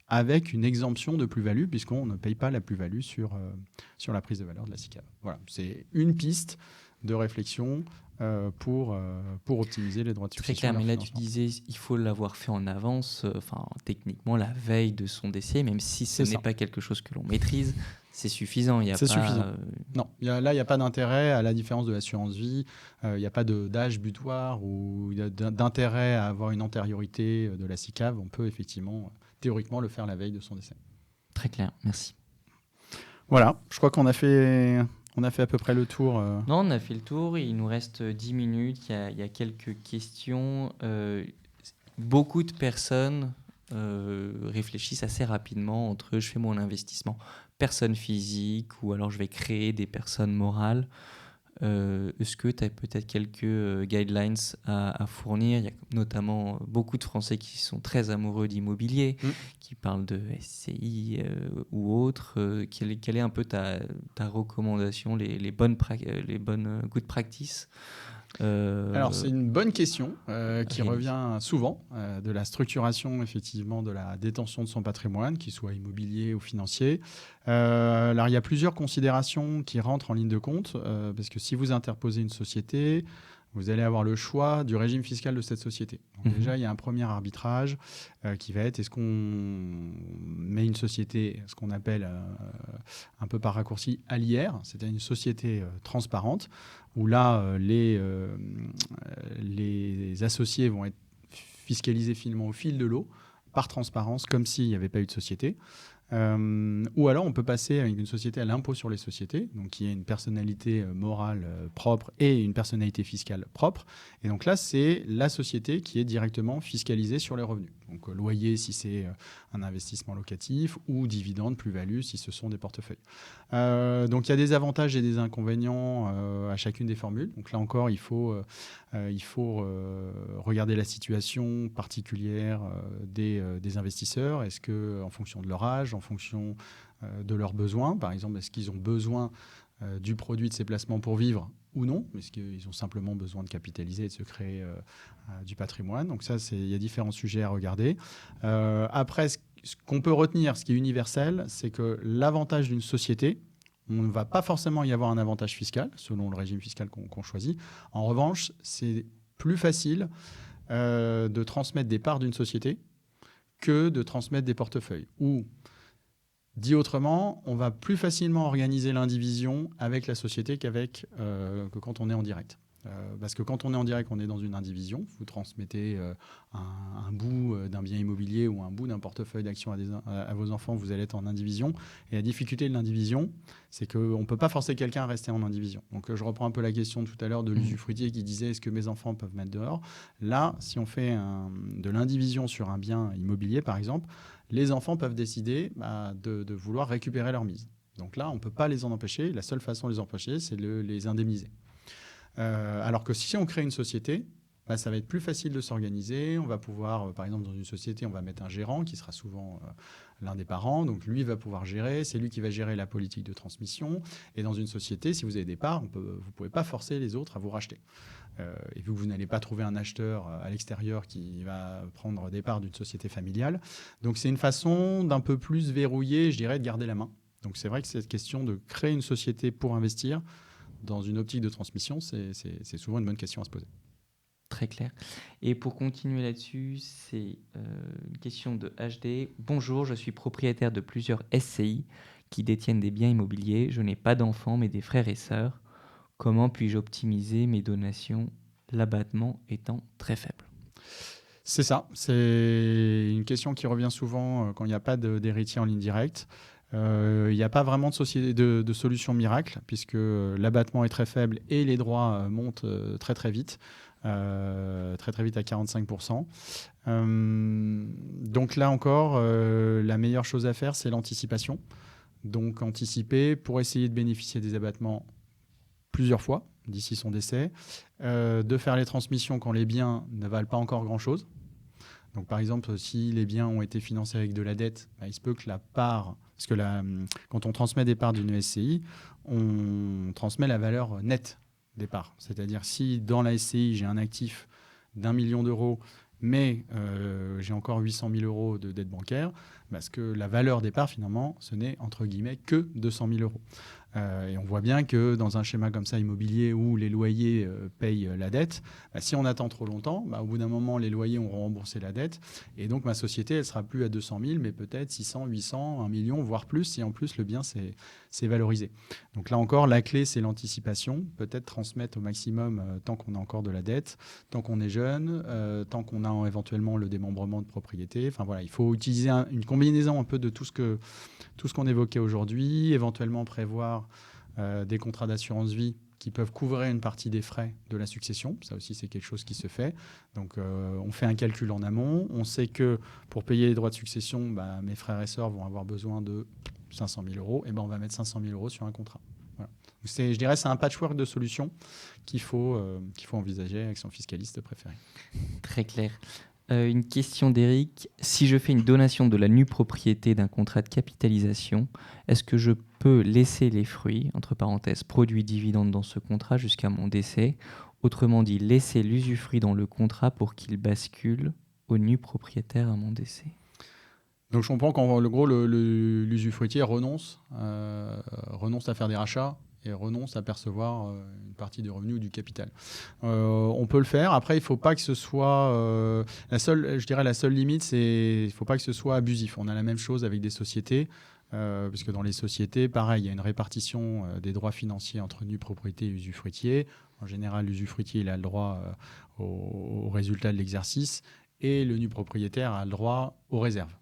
avec une exemption de plus-value, puisqu'on ne paye pas la plus-value sur la prise de valeur de la SICAV. Voilà, c'est une piste de réflexion pour optimiser les droits de succession.
Très clair, mais là, tu disais il faut l'avoir fait en avance, techniquement, la veille de son décès, même si ce n'est pas quelque chose que l'on maîtrise. C'est suffisant.
Suffisant. Non, là, il n'y a pas d'intérêt, à la différence de l'assurance vie. Il n'y a pas d'âge butoir ou d'intérêt à avoir une antériorité de la SICAV. On peut effectivement, théoriquement, le faire la veille de son décès.
Très clair, merci.
Voilà, je crois qu'on a fait à peu près le tour.
Non, on a fait le tour. Il nous reste 10 minutes. Il y a quelques questions. Beaucoup de personnes réfléchissent assez rapidement entre je fais mon investissement personne physique ou alors je vais créer des personnes morales. Est-ce que tu as peut-être quelques guidelines à fournir? Il y a notamment beaucoup de Français qui sont très amoureux d'immobilier, qui parlent de SCI ou autre. Quelle est un peu ta recommandation, les bonnes good practices?
Alors, c'est une bonne question qui revient souvent, de la structuration, effectivement, de la détention de son patrimoine, qu'il soit immobilier ou financier. Alors, il y a plusieurs considérations qui rentrent en ligne de compte, parce que si vous interposez une société, vous allez avoir le choix du régime fiscal de cette société. Donc déjà, il y a un premier arbitrage qui va être, est-ce qu'on met une société, ce qu'on appelle un peu par raccourci, à l'IR, c'est-à-dire une société transparente, où là, les associés vont être fiscalisés finalement au fil de l'eau, par transparence, comme s'il n'y avait pas eu de société. Ou alors on peut passer avec une société à l'impôt sur les sociétés, donc qui a une personnalité morale propre et une personnalité fiscale propre. Et donc là, c'est la société qui est directement fiscalisée sur les revenus. Donc loyer si c'est un investissement locatif ou dividende, plus-value si ce sont des portefeuilles. Donc il y a des avantages et des inconvénients à chacune des formules. Donc là encore, il faut regarder la situation particulière des investisseurs. Est-ce que, en fonction de leur âge, en fonction de leurs besoins, par exemple, est-ce qu'ils ont besoin du produit de ces placements pour vivre ou non? Est-ce qu'ils ont simplement besoin de capitaliser et de se créer du patrimoine? Donc ça, il y a différents sujets à regarder. Après, ce qu'on peut retenir, ce qui est universel, c'est que l'avantage d'une société, on ne va pas forcément y avoir un avantage fiscal, selon le régime fiscal qu'on choisit. En revanche, c'est plus facile de transmettre des parts d'une société que de transmettre des portefeuilles. Ou, dit autrement, on va plus facilement organiser l'indivision avec la société que quand on est en direct. Parce que quand on est en direct, on est dans une indivision. Vous transmettez un bout d'un bien immobilier ou un bout d'un portefeuille d'actions à vos enfants, vous allez être en indivision. Et la difficulté de l'indivision, c'est qu'on ne peut pas forcer quelqu'un à rester en indivision. Donc je reprends un peu la question de tout à l'heure de l'usufruitier qui disait est-ce que mes enfants peuvent mettre dehors? Là, si on fait de l'indivision sur un bien immobilier, par exemple, les enfants peuvent décider de vouloir récupérer leur mise. Donc là, on ne peut pas les en empêcher. La seule façon de les empêcher, c'est de les indemniser. Alors que si on crée une société, ça va être plus facile de s'organiser. On va pouvoir, par exemple, dans une société, on va mettre un gérant qui sera souvent l'un des parents. Donc lui va pouvoir gérer. C'est lui qui va gérer la politique de transmission. Et dans une société, si vous avez des parts, vous ne pouvez pas forcer les autres à vous racheter. Et vu que vous n'allez pas trouver un acheteur à l'extérieur qui va prendre des parts d'une société familiale. Donc c'est une façon d'un peu plus verrouiller, je dirais, de garder la main. Donc c'est vrai que cette question de créer une société pour investir, dans une optique de transmission, c'est souvent une bonne question à se poser.
Très clair. Et pour continuer là-dessus, c'est une question de HD. Bonjour, je suis propriétaire de plusieurs SCI qui détiennent des biens immobiliers. Je n'ai pas d'enfants, mais des frères et sœurs. Comment puis-je optimiser mes donations, l'abattement étant très faible?
C'est ça. C'est une question qui revient souvent quand il n'y a pas d'héritier en ligne directe. Il n'y a pas vraiment de solution miracle, puisque l'abattement est très faible et les droits montent très très vite à 45%. Donc là encore, la meilleure chose à faire, c'est l'anticipation. Donc anticiper pour essayer de bénéficier des abattements plusieurs fois d'ici son décès, de faire les transmissions quand les biens ne valent pas encore grand-chose. Donc, par exemple, si les biens ont été financés avec de la dette, il se peut que la part... Parce que quand on transmet des parts d'une SCI, on transmet la valeur nette des parts. C'est-à-dire, si dans la SCI, j'ai un actif d'1 million d'euros, mais j'ai encore 800 000 euros de dette bancaire, parce que la valeur des parts, finalement, ce n'est, entre guillemets, que 200 000 euros. Et on voit bien que dans un schéma comme ça immobilier où les loyers payent la dette, si on attend trop longtemps, au bout d'un moment, les loyers auront remboursé la dette. Et donc, ma société, elle sera plus à 200 000, mais peut-être 600, 800, 1 million, voire plus, si en plus le bien s'est valorisé. Donc là encore, la clé, c'est l'anticipation. Peut-être transmettre au maximum tant qu'on a encore de la dette, tant qu'on est jeune, tant qu'on a éventuellement le démembrement de propriété. Enfin voilà, il faut utiliser une combinaison un peu de tout ce qu'on évoquait aujourd'hui, éventuellement prévoir des contrats d'assurance vie qui peuvent couvrir une partie des frais de la succession. Ça aussi, c'est quelque chose qui se fait. Donc, on fait un calcul en amont. On sait que pour payer les droits de succession, mes frères et sœurs vont avoir besoin de 500 000 euros. Et on va mettre 500 000 euros sur un contrat. Voilà. Je dirais c'est un patchwork de solutions qu'il faut envisager avec son fiscaliste préféré.
Très clair. Une question d'Éric. Si je fais une donation de la nue propriété d'un contrat de capitalisation, est-ce que je peux laisser les fruits, entre parenthèses, produits dividendes dans ce contrat jusqu'à mon décès? Autrement dit, laisser l'usufruit dans le contrat pour qu'il bascule au nu propriétaire à mon décès.
Donc je comprends qu'en gros, l'usufruitier renonce à faire des rachats et renonce à percevoir une partie des revenus ou du capital. On peut le faire. Après, il ne faut pas que ce soit... la seule limite, c'est qu'il ne faut pas que ce soit abusif. On a la même chose avec des sociétés, puisque dans les sociétés, pareil, il y a une répartition des droits financiers entre nue propriété et usufruitier. En général, l'usufruitier il a le droit au résultat de l'exercice et le nu propriétaire a le droit aux réserves.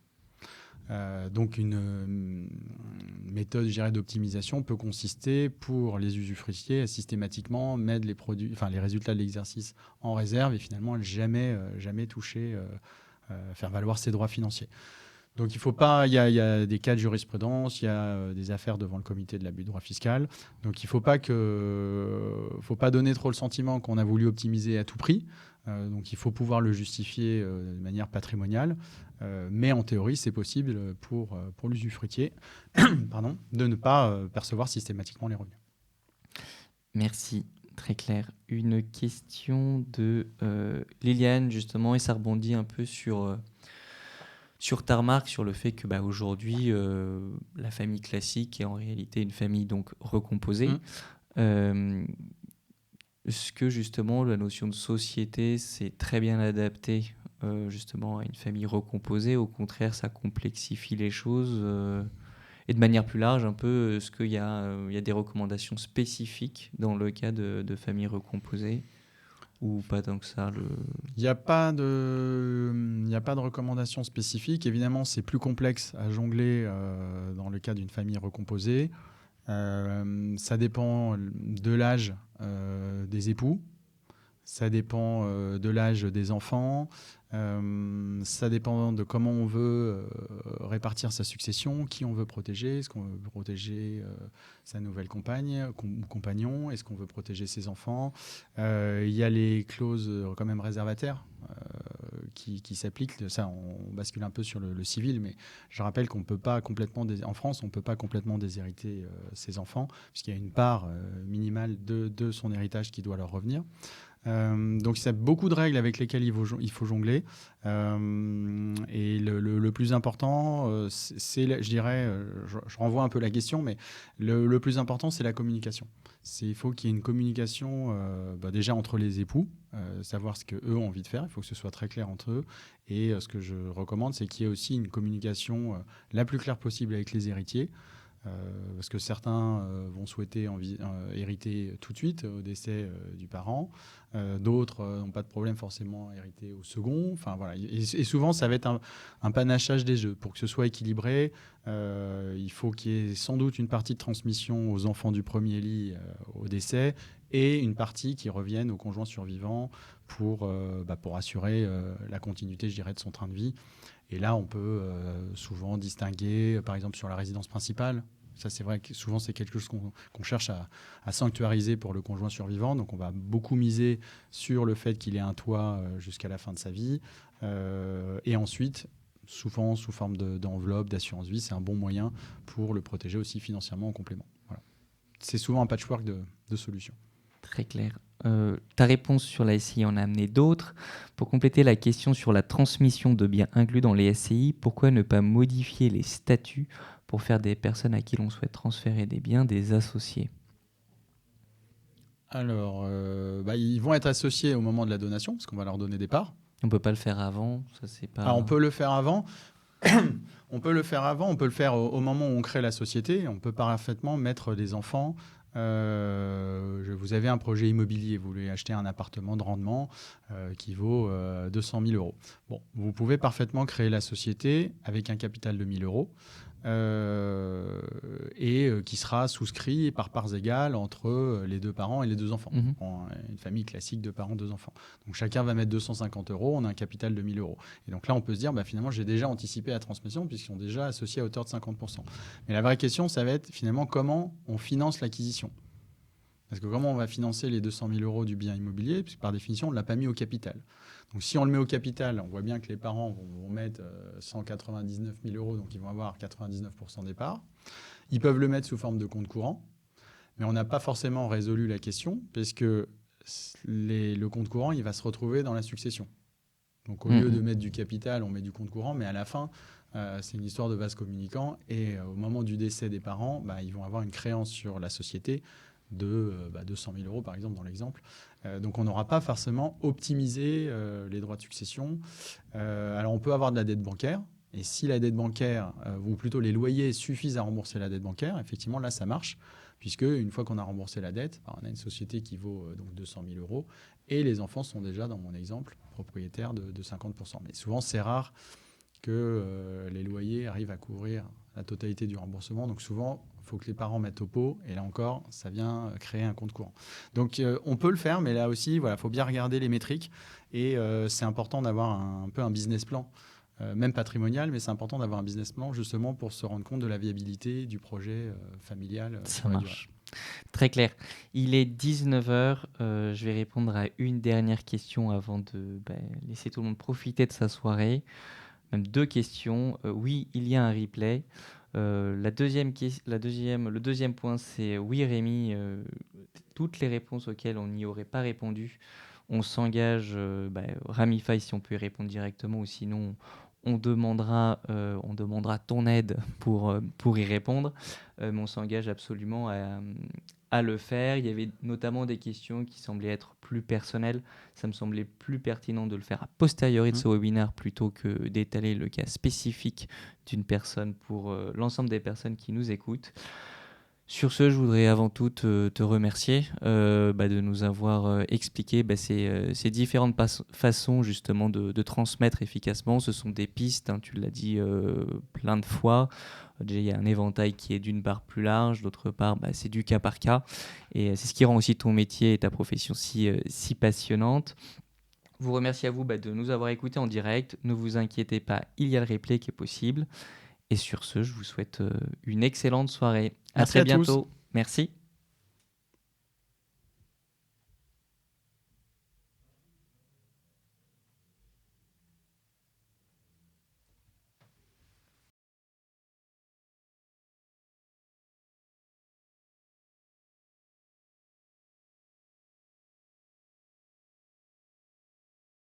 Donc une méthode, je dirais, d'optimisation peut consister pour les usufruitiers à systématiquement mettre les résultats de l'exercice en réserve et finalement jamais toucher, faire valoir ses droits financiers. Donc il faut pas, il y a des cas de jurisprudence, il y a des affaires devant le comité de l'abus de droit fiscal. Donc il faut pas donner trop le sentiment qu'on a voulu optimiser à tout prix. Donc il faut pouvoir le justifier de manière patrimoniale. Mais en théorie, c'est possible pour l'usufruitier de ne pas percevoir systématiquement les revenus.
Merci, très clair. Une question de Liliane, justement, et ça rebondit un peu sur ta remarque sur le fait que aujourd'hui, la famille classique est en réalité une famille donc recomposée. Est-ce que justement la notion de société s'est très bien adaptée justement à une famille recomposée? Au contraire, ça complexifie les choses et de manière plus large un peu, est-ce qu'il y a des recommandations spécifiques dans le cas de familles recomposées ou pas tant que ça?
Il n'y a pas de recommandations spécifiques. Évidemment, c'est plus complexe à jongler dans le cas d'une famille recomposée. Ça dépend de l'âge des époux, ça dépend de l'âge des enfants, ça dépend de comment on veut répartir sa succession, qui on veut protéger, est-ce qu'on veut protéger sa nouvelle compagne ou compagnon, est-ce qu'on veut protéger ses enfants. Il y a les clauses quand même réservataires qui s'appliquent. Ça, on bascule un peu sur le civil, mais je rappelle qu'on peut pas complètement en France, on ne peut pas complètement déshériter ses enfants, puisqu'il y a une part minimale de son héritage qui doit leur revenir. Donc il y a beaucoup de règles avec lesquelles il faut jongler. Et le plus important, je dirais, je renvoie un peu la question, mais le plus important, c'est la communication. Il faut qu'il y ait une communication déjà entre les époux, savoir ce qu'eux ont envie de faire. Il faut que ce soit très clair entre eux. Et ce que je recommande, c'est qu'il y ait aussi une communication la plus claire possible avec les héritiers. Parce que certains vont souhaiter hériter tout de suite au décès du parent. D'autres n'ont pas de problème forcément à hériter au second. Enfin, voilà. Et souvent, ça va être un panachage des jeux. Pour que ce soit équilibré, il faut qu'il y ait sans doute une partie de transmission aux enfants du premier lit au décès et une partie qui revienne au conjoint survivant pour assurer la continuité, je dirais, de son train de vie. Et là, on peut souvent distinguer, par exemple, sur la résidence principale. Ça, c'est vrai que souvent, c'est quelque chose qu'on cherche à sanctuariser pour le conjoint survivant. Donc, on va beaucoup miser sur le fait qu'il ait un toit jusqu'à la fin de sa vie. Et ensuite, souvent sous forme d'enveloppe, d'assurance vie, c'est un bon moyen pour le protéger aussi financièrement en complément. Voilà. C'est souvent un patchwork de solutions.
Très clair. Ta réponse sur la SCI en a amené d'autres. Pour compléter la question sur la transmission de biens inclus dans les SCI, pourquoi ne pas modifier les statuts pour faire des personnes à qui l'on souhaite transférer des biens des associés?
Alors, ils vont être associés au moment de la donation, parce qu'on va leur donner des parts.
On ne peut pas le faire avant, ça c'est pas...
Alors, on peut le faire avant. On peut le faire avant, on peut le faire au moment où on crée la société. On peut parfaitement mettre des enfants. Vous avez un projet immobilier, vous voulez acheter un appartement de rendement qui vaut 200 000 euros. Bon, vous pouvez parfaitement créer la société avec un capital de 1 000 euros. et qui sera souscrit par parts égales entre les deux parents et les deux enfants.
Mhm.
On prend une famille classique, deux parents, deux enfants. Donc chacun va mettre 250 €, on a un capital de 1 000 €. Et donc là, on peut se dire, finalement, j'ai déjà anticipé la transmission puisqu'ils sont déjà associés à hauteur de 50%. Mais la vraie question, ça va être finalement comment on finance l'acquisition. Parce que comment on va financer les 200 000 € du bien immobilier, puisque par définition, on ne l'a pas mis au capital. Donc si on le met au capital, on voit bien que les parents vont mettre 199 000 €, donc ils vont avoir 99% des parts. Ils peuvent le mettre sous forme de compte courant, mais on n'a pas forcément résolu la question, parce que le compte courant, il va se retrouver dans la succession. Donc au lieu de mettre du capital, on met du compte courant, mais à la fin, c'est une histoire de vase communicant, et au moment du décès des parents, ils vont avoir une créance sur la société de 200 000 € par exemple dans l'exemple. Donc on n'aura pas forcément optimisé les droits de succession. Alors on peut avoir de la dette bancaire, et si la dette bancaire, ou plutôt les loyers suffisent à rembourser la dette bancaire, effectivement là ça marche, puisque une fois qu'on a remboursé la dette, on a une société qui vaut donc 200 000 €, et les enfants sont déjà, dans mon exemple, propriétaires de 50%. Mais souvent c'est rare que les loyers arrivent à couvrir la totalité du remboursement. Donc souvent, il faut que les parents mettent au pot. Et là encore, ça vient créer un compte courant. Donc on peut le faire, mais là aussi, il faut bien regarder les métriques. Et c'est important d'avoir un peu un business plan, même patrimonial, mais c'est important d'avoir un business plan justement pour se rendre compte de la viabilité du projet familial.
Ça marche. Très clair. Il est 19h. Je vais répondre à une dernière question avant de laisser tout le monde profiter de sa soirée. Même 2 questions. Oui, il y a un replay. Le deuxième point, c'est oui, Rémi, toutes les réponses auxquelles on n'y aurait pas répondu, on s'engage, Ramify si on peut y répondre directement, ou sinon on demandera ton aide pour y répondre. Mais on s'engage absolument à le faire. Il y avait notamment des questions qui semblaient être plus personnelles. Ça me semblait plus pertinent de le faire a posteriori de ce webinaire plutôt que d'étaler le cas spécifique d'une personne pour l'ensemble des personnes qui nous écoutent. Sur ce, je voudrais avant tout te remercier de nous avoir expliqué ces différentes façons justement de transmettre efficacement. Ce sont des pistes, tu l'as dit plein de fois. Déjà, il y a un éventail qui est d'une part plus large, d'autre part, c'est du cas par cas. Et c'est ce qui rend aussi ton métier et ta profession si passionnante. Je vous remercie à vous de nous avoir écoutés en direct. Ne vous inquiétez pas, il y a le replay qui est possible. Et sur ce, je vous souhaite une excellente soirée. À très bientôt. Merci.